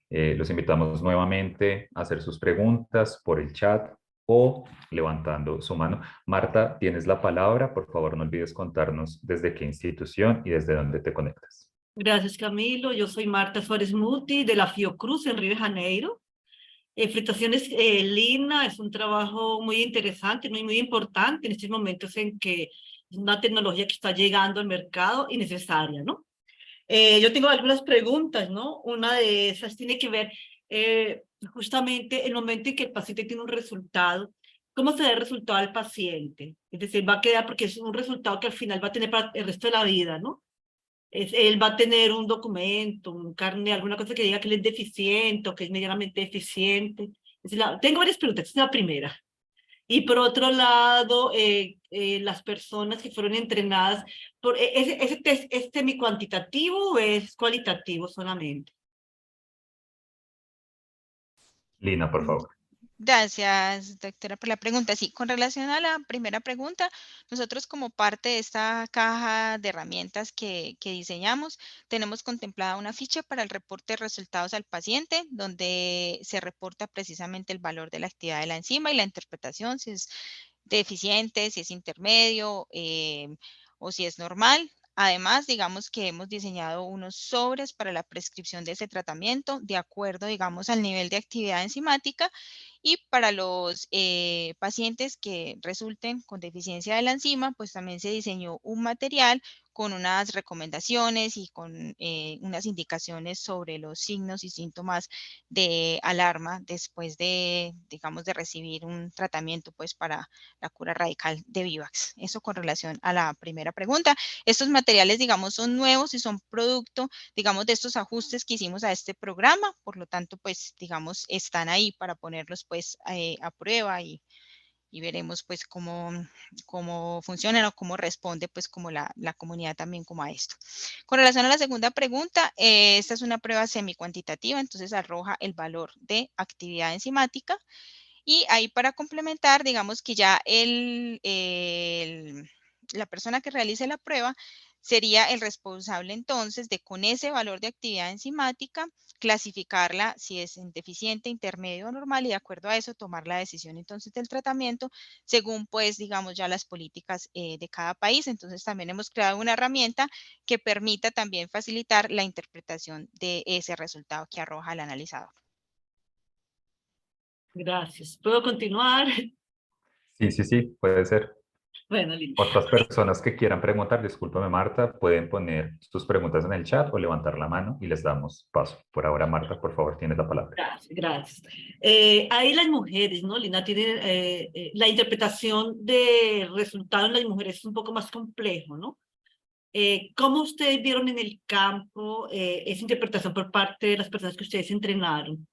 B: Los invitamos nuevamente a hacer sus preguntas por el chat o levantando su mano. Marta, tienes la palabra. Por favor, no olvides contarnos desde qué institución y desde dónde te conectas.
D: Gracias, Camilo. Yo soy Marta Suárez Muti de la Fiocruz en Río de Janeiro. Fritaciones Lina es un trabajo muy interesante, muy importante en estos momentos en que es una tecnología que está llegando al mercado y necesaria, ¿no? Yo tengo algunas preguntas, ¿no? Una de esas tiene que ver justamente el momento en que el paciente tiene un resultado. ¿Cómo se da el resultado al paciente? Es decir, va a quedar, porque es un resultado que al final va a tener para el resto de la vida, ¿no? Él va a tener un documento, un carnet, alguna cosa que diga que él es deficiente o que es medianamente deficiente. Tengo varias preguntas, esta es la primera. Y por otro lado, las personas que fueron entrenadas, ¿ese test es semi-cuantitativo o es cualitativo solamente?
B: Lina, por favor.
C: Gracias, doctora, por la pregunta. Sí, con relación a la primera pregunta, nosotros como parte de esta caja de herramientas que diseñamos, tenemos contemplada una ficha para el reporte de resultados al paciente, donde se reporta precisamente el valor de la actividad de la enzima y la interpretación, si es deficiente, si es intermedio o si es normal. Además, digamos que hemos diseñado unos sobres para la prescripción de ese tratamiento de acuerdo, digamos, al nivel de actividad enzimática, y para los pacientes que resulten con deficiencia de la enzima, pues también se diseñó un material con unas recomendaciones y con unas indicaciones sobre los signos y síntomas de alarma después de, digamos, de recibir un tratamiento pues para la cura radical de Vivax. Eso con relación a la primera pregunta. Estos materiales, digamos, son nuevos y son producto, digamos, de estos ajustes que hicimos a este programa, por lo tanto, pues, digamos, están ahí para ponerlos pues a prueba y veremos pues cómo funcionan o cómo responde pues como la comunidad también como a esto. Con relación a la segunda pregunta, esta es una prueba semi-cuantitativa, entonces arroja el valor de actividad enzimática, y ahí para complementar, digamos que ya la persona que realice la prueba sería el responsable entonces de, con ese valor de actividad enzimática, clasificarla si es deficiente, intermedio o normal, y de acuerdo a eso tomar la decisión entonces del tratamiento según pues digamos ya las políticas de cada país. Entonces también hemos creado una herramienta que permita también facilitar la interpretación de ese resultado que arroja el analizador.
D: Gracias. ¿Puedo continuar?
B: Sí, puede ser.
D: Bueno, Lina.
B: Otras personas que quieran preguntar, discúlpame Marta, pueden poner sus preguntas en el chat o levantar la mano y les damos paso. Por ahora, Marta, por favor, tienes la palabra.
D: Gracias. Ahí las mujeres, ¿no? Lina tiene la interpretación de resultados en las mujeres es un poco más complejo, ¿no? ¿Cómo ustedes vieron en el campo esa interpretación por parte de las personas que ustedes entrenaron?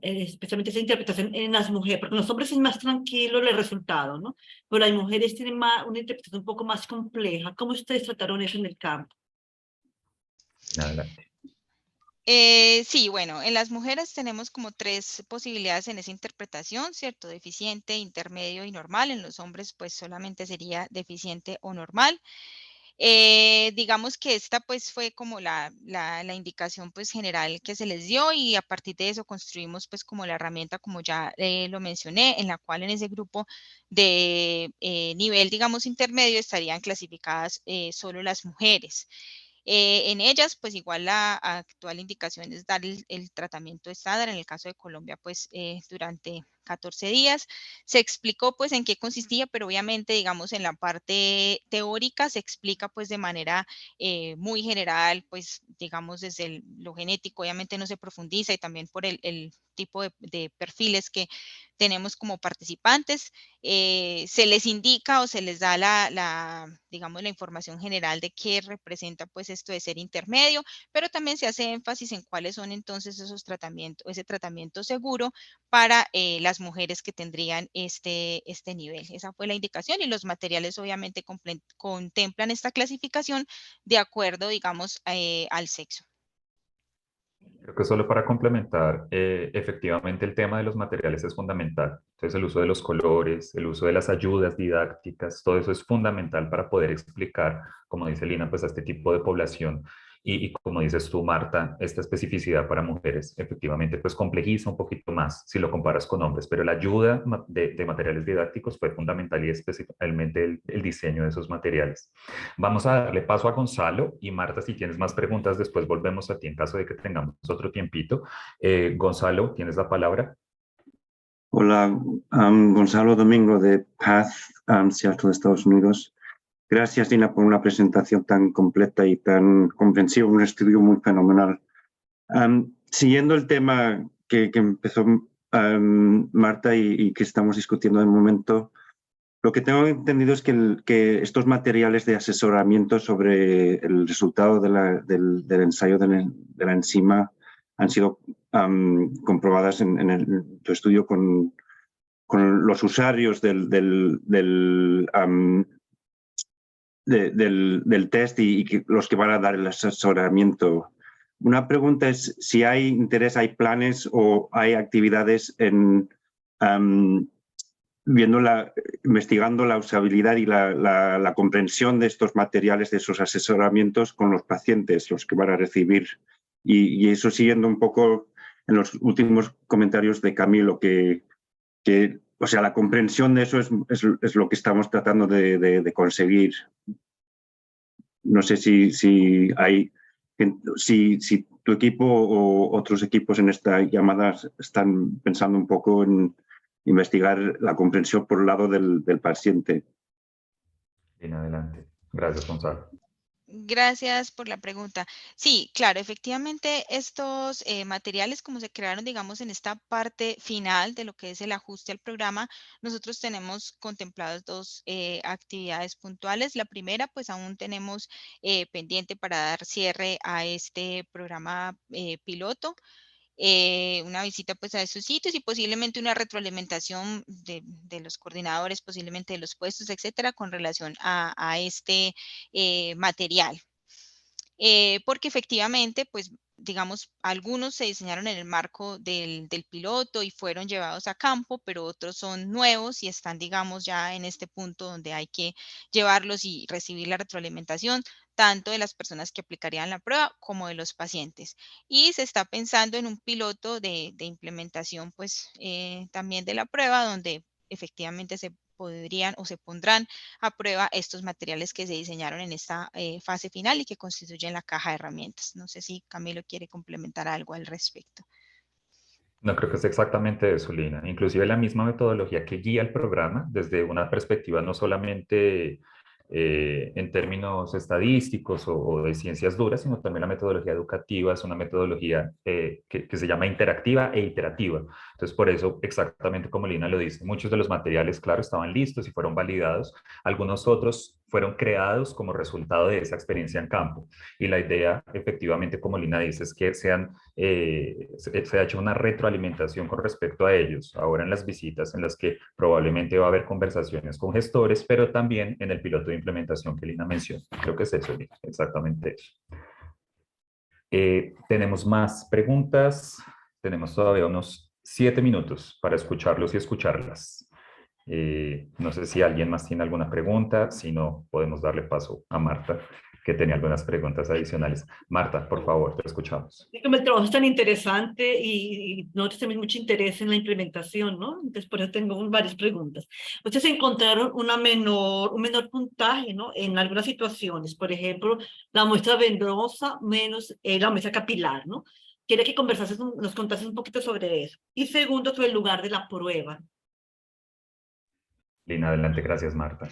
D: especialmente esa interpretación en las mujeres, porque en los hombres es más tranquilo el resultado, ¿no? Pero las mujeres tienen una interpretación un poco más compleja. ¿Cómo ustedes trataron eso en el campo?
B: Adelante.
C: Sí, bueno, en las mujeres tenemos como 3 posibilidades en esa interpretación, ¿cierto? Deficiente, intermedio y normal. En los hombres, pues solamente sería deficiente o normal. Digamos que esta pues fue como la indicación pues general que se les dio y a partir de eso construimos pues como la herramienta como ya lo mencioné, en la cual en ese grupo de nivel digamos intermedio estarían clasificadas solo las mujeres. En ellas, pues igual la actual indicación es dar el tratamiento estándar. En el caso de Colombia, pues durante 14 días. Se explicó pues en qué consistía, pero obviamente, digamos, en la parte teórica se explica pues de manera muy general, pues digamos desde lo genético, obviamente no se profundiza y también por el tipo de perfiles que tenemos como participantes. Se les indica o se les da digamos, la información general de qué representa pues esto de ser intermedio, pero también se hace énfasis en cuáles son entonces esos tratamientos, ese tratamiento seguro para las mujeres que tendrían este nivel. Esa fue la indicación y los materiales obviamente contemplan esta clasificación de acuerdo, digamos, al sexo.
B: Creo que solo para complementar, efectivamente el tema de los materiales es fundamental. Entonces el uso de los colores, el uso de las ayudas didácticas, todo eso es fundamental para poder explicar, como dice Lina, pues a este tipo de población. Y como dices tú, Marta, esta especificidad para mujeres efectivamente pues complejiza un poquito más si lo comparas con hombres, pero la ayuda de materiales didácticos fue fundamental y especialmente el diseño de esos materiales. Vamos a darle paso a Gonzalo y Marta, si tienes más preguntas, después volvemos a ti en caso de que tengamos otro tiempito. Gonzalo, tienes la palabra.
E: Hola, Gonzalo Domingo de PATH, Seattle, Estados Unidos. Gracias, Dina, por una presentación tan completa y tan comprensiva, un estudio muy fenomenal. Siguiendo el tema que empezó Marta y que estamos discutiendo en el momento, lo que tengo entendido es que estos materiales de asesoramiento sobre el resultado del ensayo de la enzima han sido comprobadas en tu estudio con los usuarios del test y los que van a dar el asesoramiento. Una pregunta es si hay interés, hay planes o hay actividades en investigando la usabilidad y la comprensión de estos materiales, de esos asesoramientos con los pacientes, los que van a recibir. Y eso siguiendo un poco en los últimos comentarios de Camilo, o sea, la comprensión de eso es lo que estamos tratando de conseguir. No sé si tu equipo o otros equipos en esta llamada están pensando un poco en investigar la comprensión por el lado del paciente.
B: Bien, adelante. Gracias, Gonzalo.
C: Gracias por la pregunta. Sí, claro, efectivamente estos materiales como se crearon, digamos, en esta parte final de lo que es el ajuste al programa, nosotros tenemos contempladas 2 actividades puntuales. La primera, pues aún tenemos pendiente para dar cierre a este programa piloto. Una visita pues a esos sitios y posiblemente una retroalimentación de los coordinadores, posiblemente de los puestos, etcétera, con relación a este material. Porque efectivamente, pues, digamos, algunos se diseñaron en el marco del piloto y fueron llevados a campo, pero otros son nuevos y están, digamos, ya en este punto donde hay que llevarlos y recibir la retroalimentación, tanto de las personas que aplicarían la prueba como de los pacientes. Y se está pensando en un piloto de implementación, pues, también de la prueba, donde efectivamente se podrían o se pondrán a prueba estos materiales que se diseñaron en esta fase final y que constituyen la caja de herramientas. No sé si Camilo quiere complementar algo al respecto.
B: No creo que es exactamente eso, Lina. Inclusive la misma metodología que guía el programa desde una perspectiva no solamente en términos estadísticos o de ciencias duras, sino también la metodología educativa es una metodología que se llama interactiva e iterativa. Entonces, por eso, exactamente como Lina lo dice, muchos de los materiales, claro, estaban listos y fueron validados. Algunos otros fueron creados como resultado de esa experiencia en campo. Y la idea, efectivamente, como Lina dice, es que se ha hecho una retroalimentación con respecto a ellos, ahora en las visitas en las que probablemente va a haber conversaciones con gestores, pero también en el piloto de implementación que Lina mencionó. Creo que es eso, Lina, exactamente eso. Tenemos más preguntas. Tenemos todavía unos 7 minutos para escucharlos y escucharlas. No sé si alguien más tiene alguna pregunta. Si no, podemos darle paso a Marta, que tenía algunas preguntas adicionales. Marta, por favor, te escuchamos.
D: Como el trabajo es tan interesante y nosotros tenemos mucho interés en la implementación, ¿no? Entonces, por eso tengo varias preguntas. Ustedes encontraron un menor puntaje, ¿no? En algunas situaciones, por ejemplo, la muestra venosa menos la muestra capilar, ¿no? Quería que nos contases un poquito sobre eso. Y segundo, sobre el lugar de la prueba.
B: Lina, adelante. Gracias, Marta.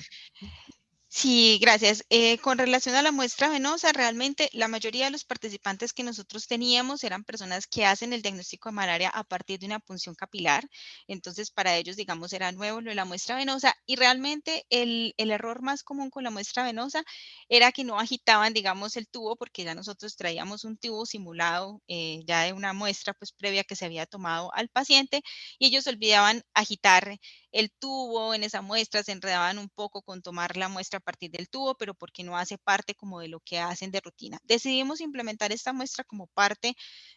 C: Sí, gracias. Con relación a la muestra venosa, realmente la mayoría de los participantes que nosotros teníamos eran personas que hacen el diagnóstico de malaria a partir de una punción capilar. Entonces, para ellos, digamos, era nuevo lo de la muestra venosa. Y realmente el error más común con la muestra venosa era que no agitaban, digamos, el tubo, porque ya nosotros traíamos un tubo simulado ya de una muestra pues previa que se había tomado al paciente, y ellos olvidaban agitar el tubo en esa muestra, se enredaban un poco con tomar la muestra a partir del tubo, pero porque no hace parte como de lo que hacen de rutina. Decidimos implementar esta muestra como parte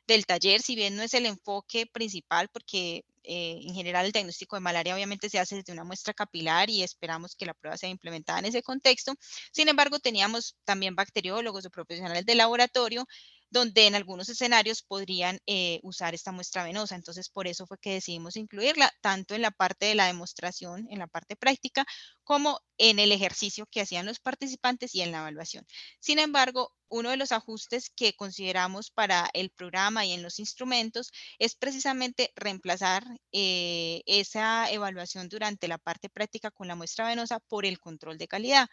C: del taller, si bien no es el enfoque principal, porque en general el diagnóstico de malaria obviamente se hace desde una muestra capilar y esperamos que la prueba sea implementada en ese contexto. Sin embargo, teníamos también bacteriólogos o profesionales de laboratorio donde en algunos escenarios podrían usar esta muestra venosa. Entonces, por eso fue que decidimos incluirla, tanto en la parte de la demostración, en la parte práctica, como en el ejercicio que hacían los participantes y en la evaluación. Sin embargo, uno de los ajustes que consideramos para el programa y en los instrumentos es precisamente reemplazar esa evaluación durante la parte práctica con la muestra venosa por el control de calidad,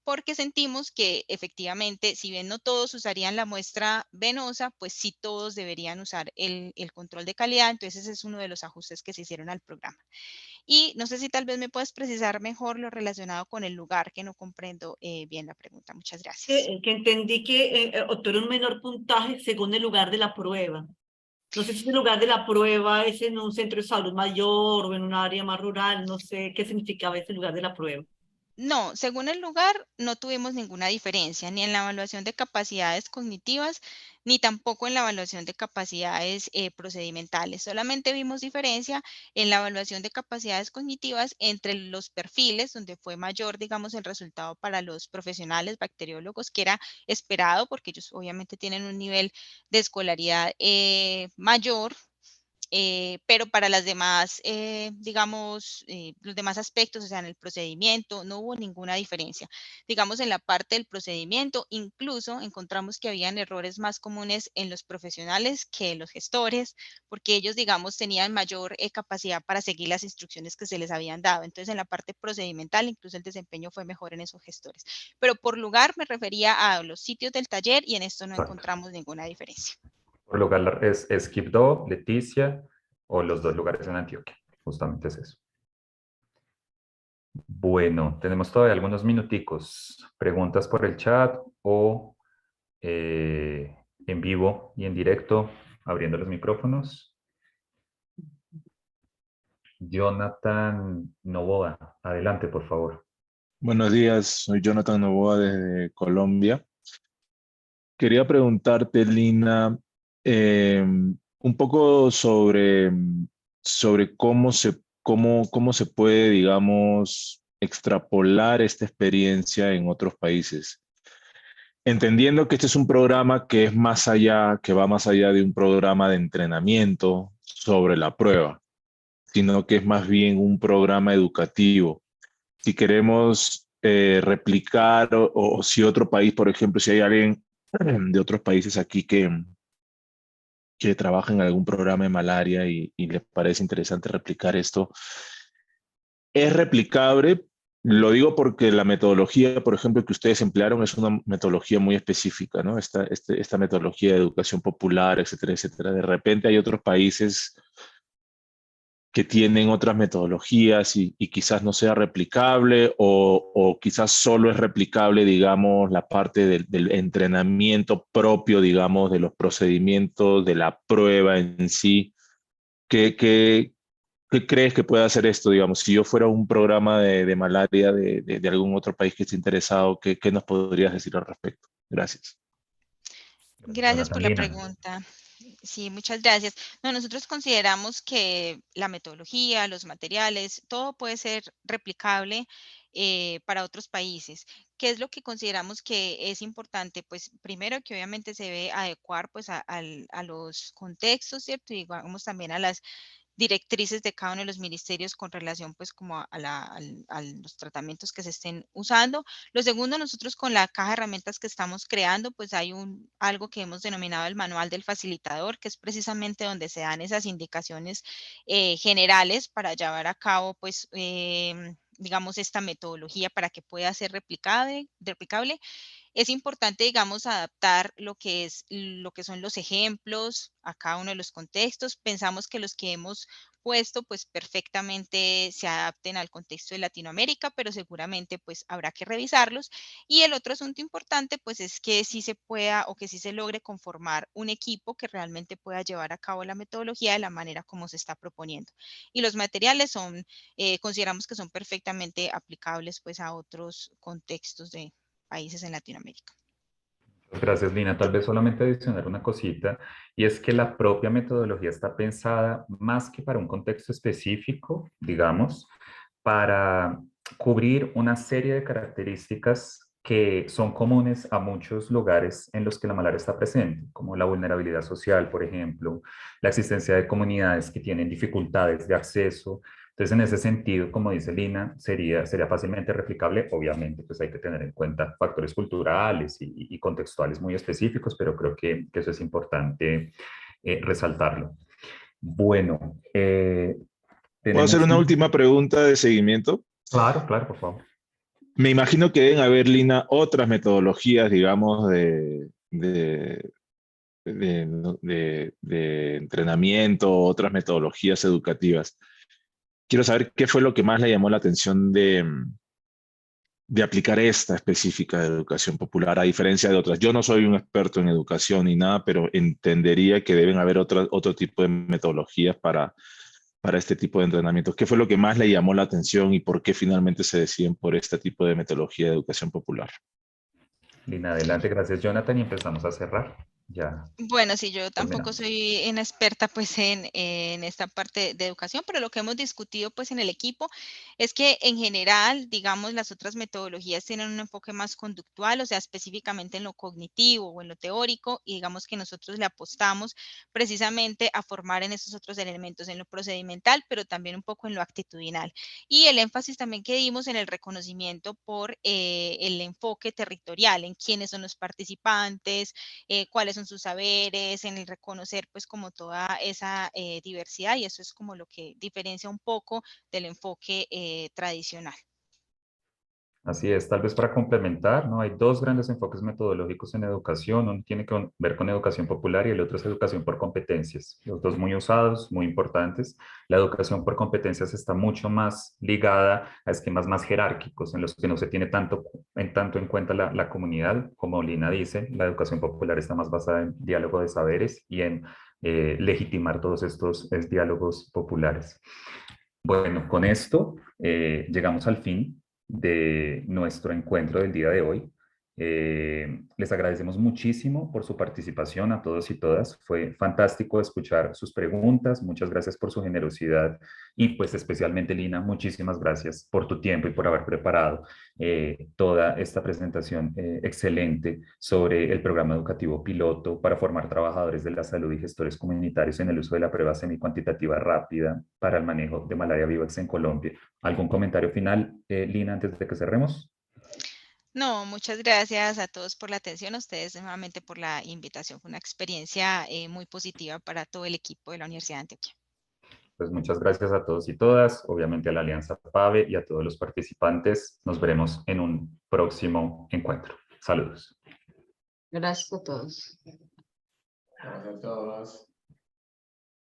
C: porque sentimos que efectivamente, si bien no todos usarían la muestra venosa, pues sí todos deberían usar el control de calidad. Entonces ese es uno de los ajustes que se hicieron al programa. Y no sé si tal vez me puedes precisar mejor lo relacionado con el lugar, que no comprendo bien la pregunta. Muchas gracias.
D: Que entendí que obtuvo un menor puntaje según el lugar de la prueba. No sé si el lugar de la prueba es en un centro de salud mayor o en un área más rural, no sé qué significaba ese lugar de la prueba.
C: No, según el lugar, no tuvimos ninguna diferencia, ni en la evaluación de capacidades cognitivas, ni tampoco en la evaluación de capacidades procedimentales. Solamente vimos diferencia en la evaluación de capacidades cognitivas entre los perfiles, donde fue mayor, digamos, el resultado para los profesionales bacteriólogos, que era esperado, porque ellos obviamente tienen un nivel de escolaridad mayor. Pero para las demás, digamos, los demás aspectos, o sea, en el procedimiento, no hubo ninguna diferencia. Digamos, en la parte del procedimiento, incluso encontramos que habían errores más comunes en los profesionales que en los gestores, porque ellos, digamos, tenían mayor capacidad para seguir las instrucciones que se les habían dado. Entonces, en la parte procedimental, incluso el desempeño fue mejor en esos gestores. Pero por lugar me refería a los sitios del taller y en esto no encontramos ninguna diferencia.
B: Por lugar es Quibdó, Leticia o los dos lugares en Antioquia. Justamente es eso. Bueno, tenemos todavía algunos minuticos. Preguntas por el chat o en vivo y en directo, abriendo los micrófonos. Jonathan Novoa, adelante, por favor.
F: Buenos días, soy Jonathan Novoa desde Colombia. Quería preguntarte, Lina, un poco sobre cómo se puede, digamos, extrapolar esta experiencia en otros países. Entendiendo que este es un programa que es más allá, que va más allá de un programa de entrenamiento sobre la prueba, sino que es más bien un programa educativo. Si queremos replicar o si otro país, por ejemplo, si hay alguien de otros países aquí que trabaja en algún programa de malaria y les parece interesante replicar esto, es replicable. Lo digo porque la metodología, por ejemplo, que ustedes emplearon es una metodología muy específica, ¿no? Esta metodología de educación popular, etcétera, etcétera. De repente hay otros países que tienen otras metodologías y quizás no sea replicable o quizás solo es replicable, digamos, la parte del entrenamiento propio, digamos, de los procedimientos, de la prueba en sí? ¿Qué crees que puede hacer esto, digamos? Si yo fuera un programa de malaria de algún otro país que esté interesado, ¿qué nos podrías decir al respecto? Gracias.
C: Gracias por
B: Jonathan,
C: la
B: Lina.
C: pregunta. Sí, muchas gracias. No, nosotros consideramos que la metodología, los materiales, todo puede ser replicable para otros países. ¿Qué es lo que consideramos que es importante? Pues primero que obviamente se debe adecuar pues a los contextos, ¿cierto? Y digamos también a las directrices de cada uno de los ministerios con relación pues como a los tratamientos que se estén usando. Lo segundo, nosotros con la caja de herramientas que estamos creando, pues hay algo que hemos denominado el manual del facilitador, que es precisamente donde se dan esas indicaciones generales para llevar a cabo pues digamos esta metodología para que pueda ser replicable. Es importante, digamos, adaptar lo que son los ejemplos a cada uno de los contextos. Pensamos que los que hemos puesto, pues perfectamente se adapten al contexto de Latinoamérica, pero seguramente pues habrá que revisarlos. Y el otro asunto importante, pues es que sí se pueda o que sí se logre conformar un equipo que realmente pueda llevar a cabo la metodología de la manera como se está proponiendo. Y los materiales consideramos que son perfectamente aplicables pues a otros contextos de países en Latinoamérica.
B: Gracias, Lina. Tal vez solamente adicionar una cosita, y es que la propia metodología está pensada más que para un contexto específico, digamos, para cubrir una serie de características que son comunes a muchos lugares en los que la malaria está presente, como la vulnerabilidad social, por ejemplo, la existencia de comunidades que tienen dificultades de acceso. Entonces, en ese sentido, como dice Lina, sería fácilmente replicable. Obviamente, pues hay que tener en cuenta factores culturales y contextuales muy específicos, pero creo que eso es importante resaltarlo. Bueno,
F: ¿Puedo hacer
B: tenemos...
F: una última pregunta de seguimiento?
B: Claro, claro, por favor.
F: Me imagino que deben haber, Lina, otras metodologías, digamos, de entrenamiento, otras metodologías educativas. Quiero saber qué fue lo que más le llamó la atención de aplicar esta específica de educación popular, a diferencia de otras. Yo no soy un experto en educación ni nada, pero entendería que deben haber otro tipo de metodologías para este tipo de entrenamientos. ¿Qué fue lo que más le llamó la atención y por qué finalmente se deciden por este tipo de metodología de educación popular?
B: Lina, adelante. Gracias, Jonathan. Y empezamos a cerrar. Ya
C: Bueno, sí, yo tampoco
B: terminamos.
C: soy una experta pues en esta parte de educación, pero lo que hemos discutido pues en el equipo es que en general, digamos, las otras metodologías tienen un enfoque más conductual, o sea, específicamente en lo cognitivo o en lo teórico, y digamos que nosotros le apostamos precisamente a formar en esos otros elementos, en lo procedimental, pero también un poco en lo actitudinal. Y el énfasis también que dimos en el reconocimiento por el enfoque territorial, en quiénes son los participantes, cuáles son sus saberes, en el reconocer pues como toda esa diversidad, y eso es como lo que diferencia un poco del enfoque tradicional.
B: Así es, tal vez para complementar, ¿no? Hay dos grandes enfoques metodológicos en educación. Uno tiene que ver con educación popular y el otro es educación por competencias. Los dos muy usados, muy importantes. La educación por competencias está mucho más ligada a esquemas más jerárquicos en los que no se tiene tanto en cuenta la comunidad. Como Lina dice, la educación popular está más basada en diálogo de saberes y en legitimar todos estos diálogos populares. Bueno, con esto llegamos al fin de nuestro encuentro del día de hoy. Les agradecemos muchísimo por su participación a todos y todas. Fue fantástico escuchar sus preguntas. Muchas gracias por su generosidad y pues especialmente Lina, muchísimas gracias por tu tiempo y por haber preparado toda esta presentación excelente sobre el programa educativo piloto para formar trabajadores de la salud y gestores comunitarios en el uso de la prueba semicuantitativa rápida para el manejo de malaria vivax en Colombia. ¿Algún comentario final, Lina, antes de que cerremos?
C: No, muchas gracias a todos por la atención, a ustedes nuevamente por la invitación. Fue una experiencia muy positiva para todo el equipo de la Universidad de Antioquia.
B: Pues muchas gracias a todos y todas, obviamente a la Alianza PAVE y a todos los participantes. Nos veremos en un próximo encuentro. Saludos.
G: Gracias a todos.
A: Gracias a todos.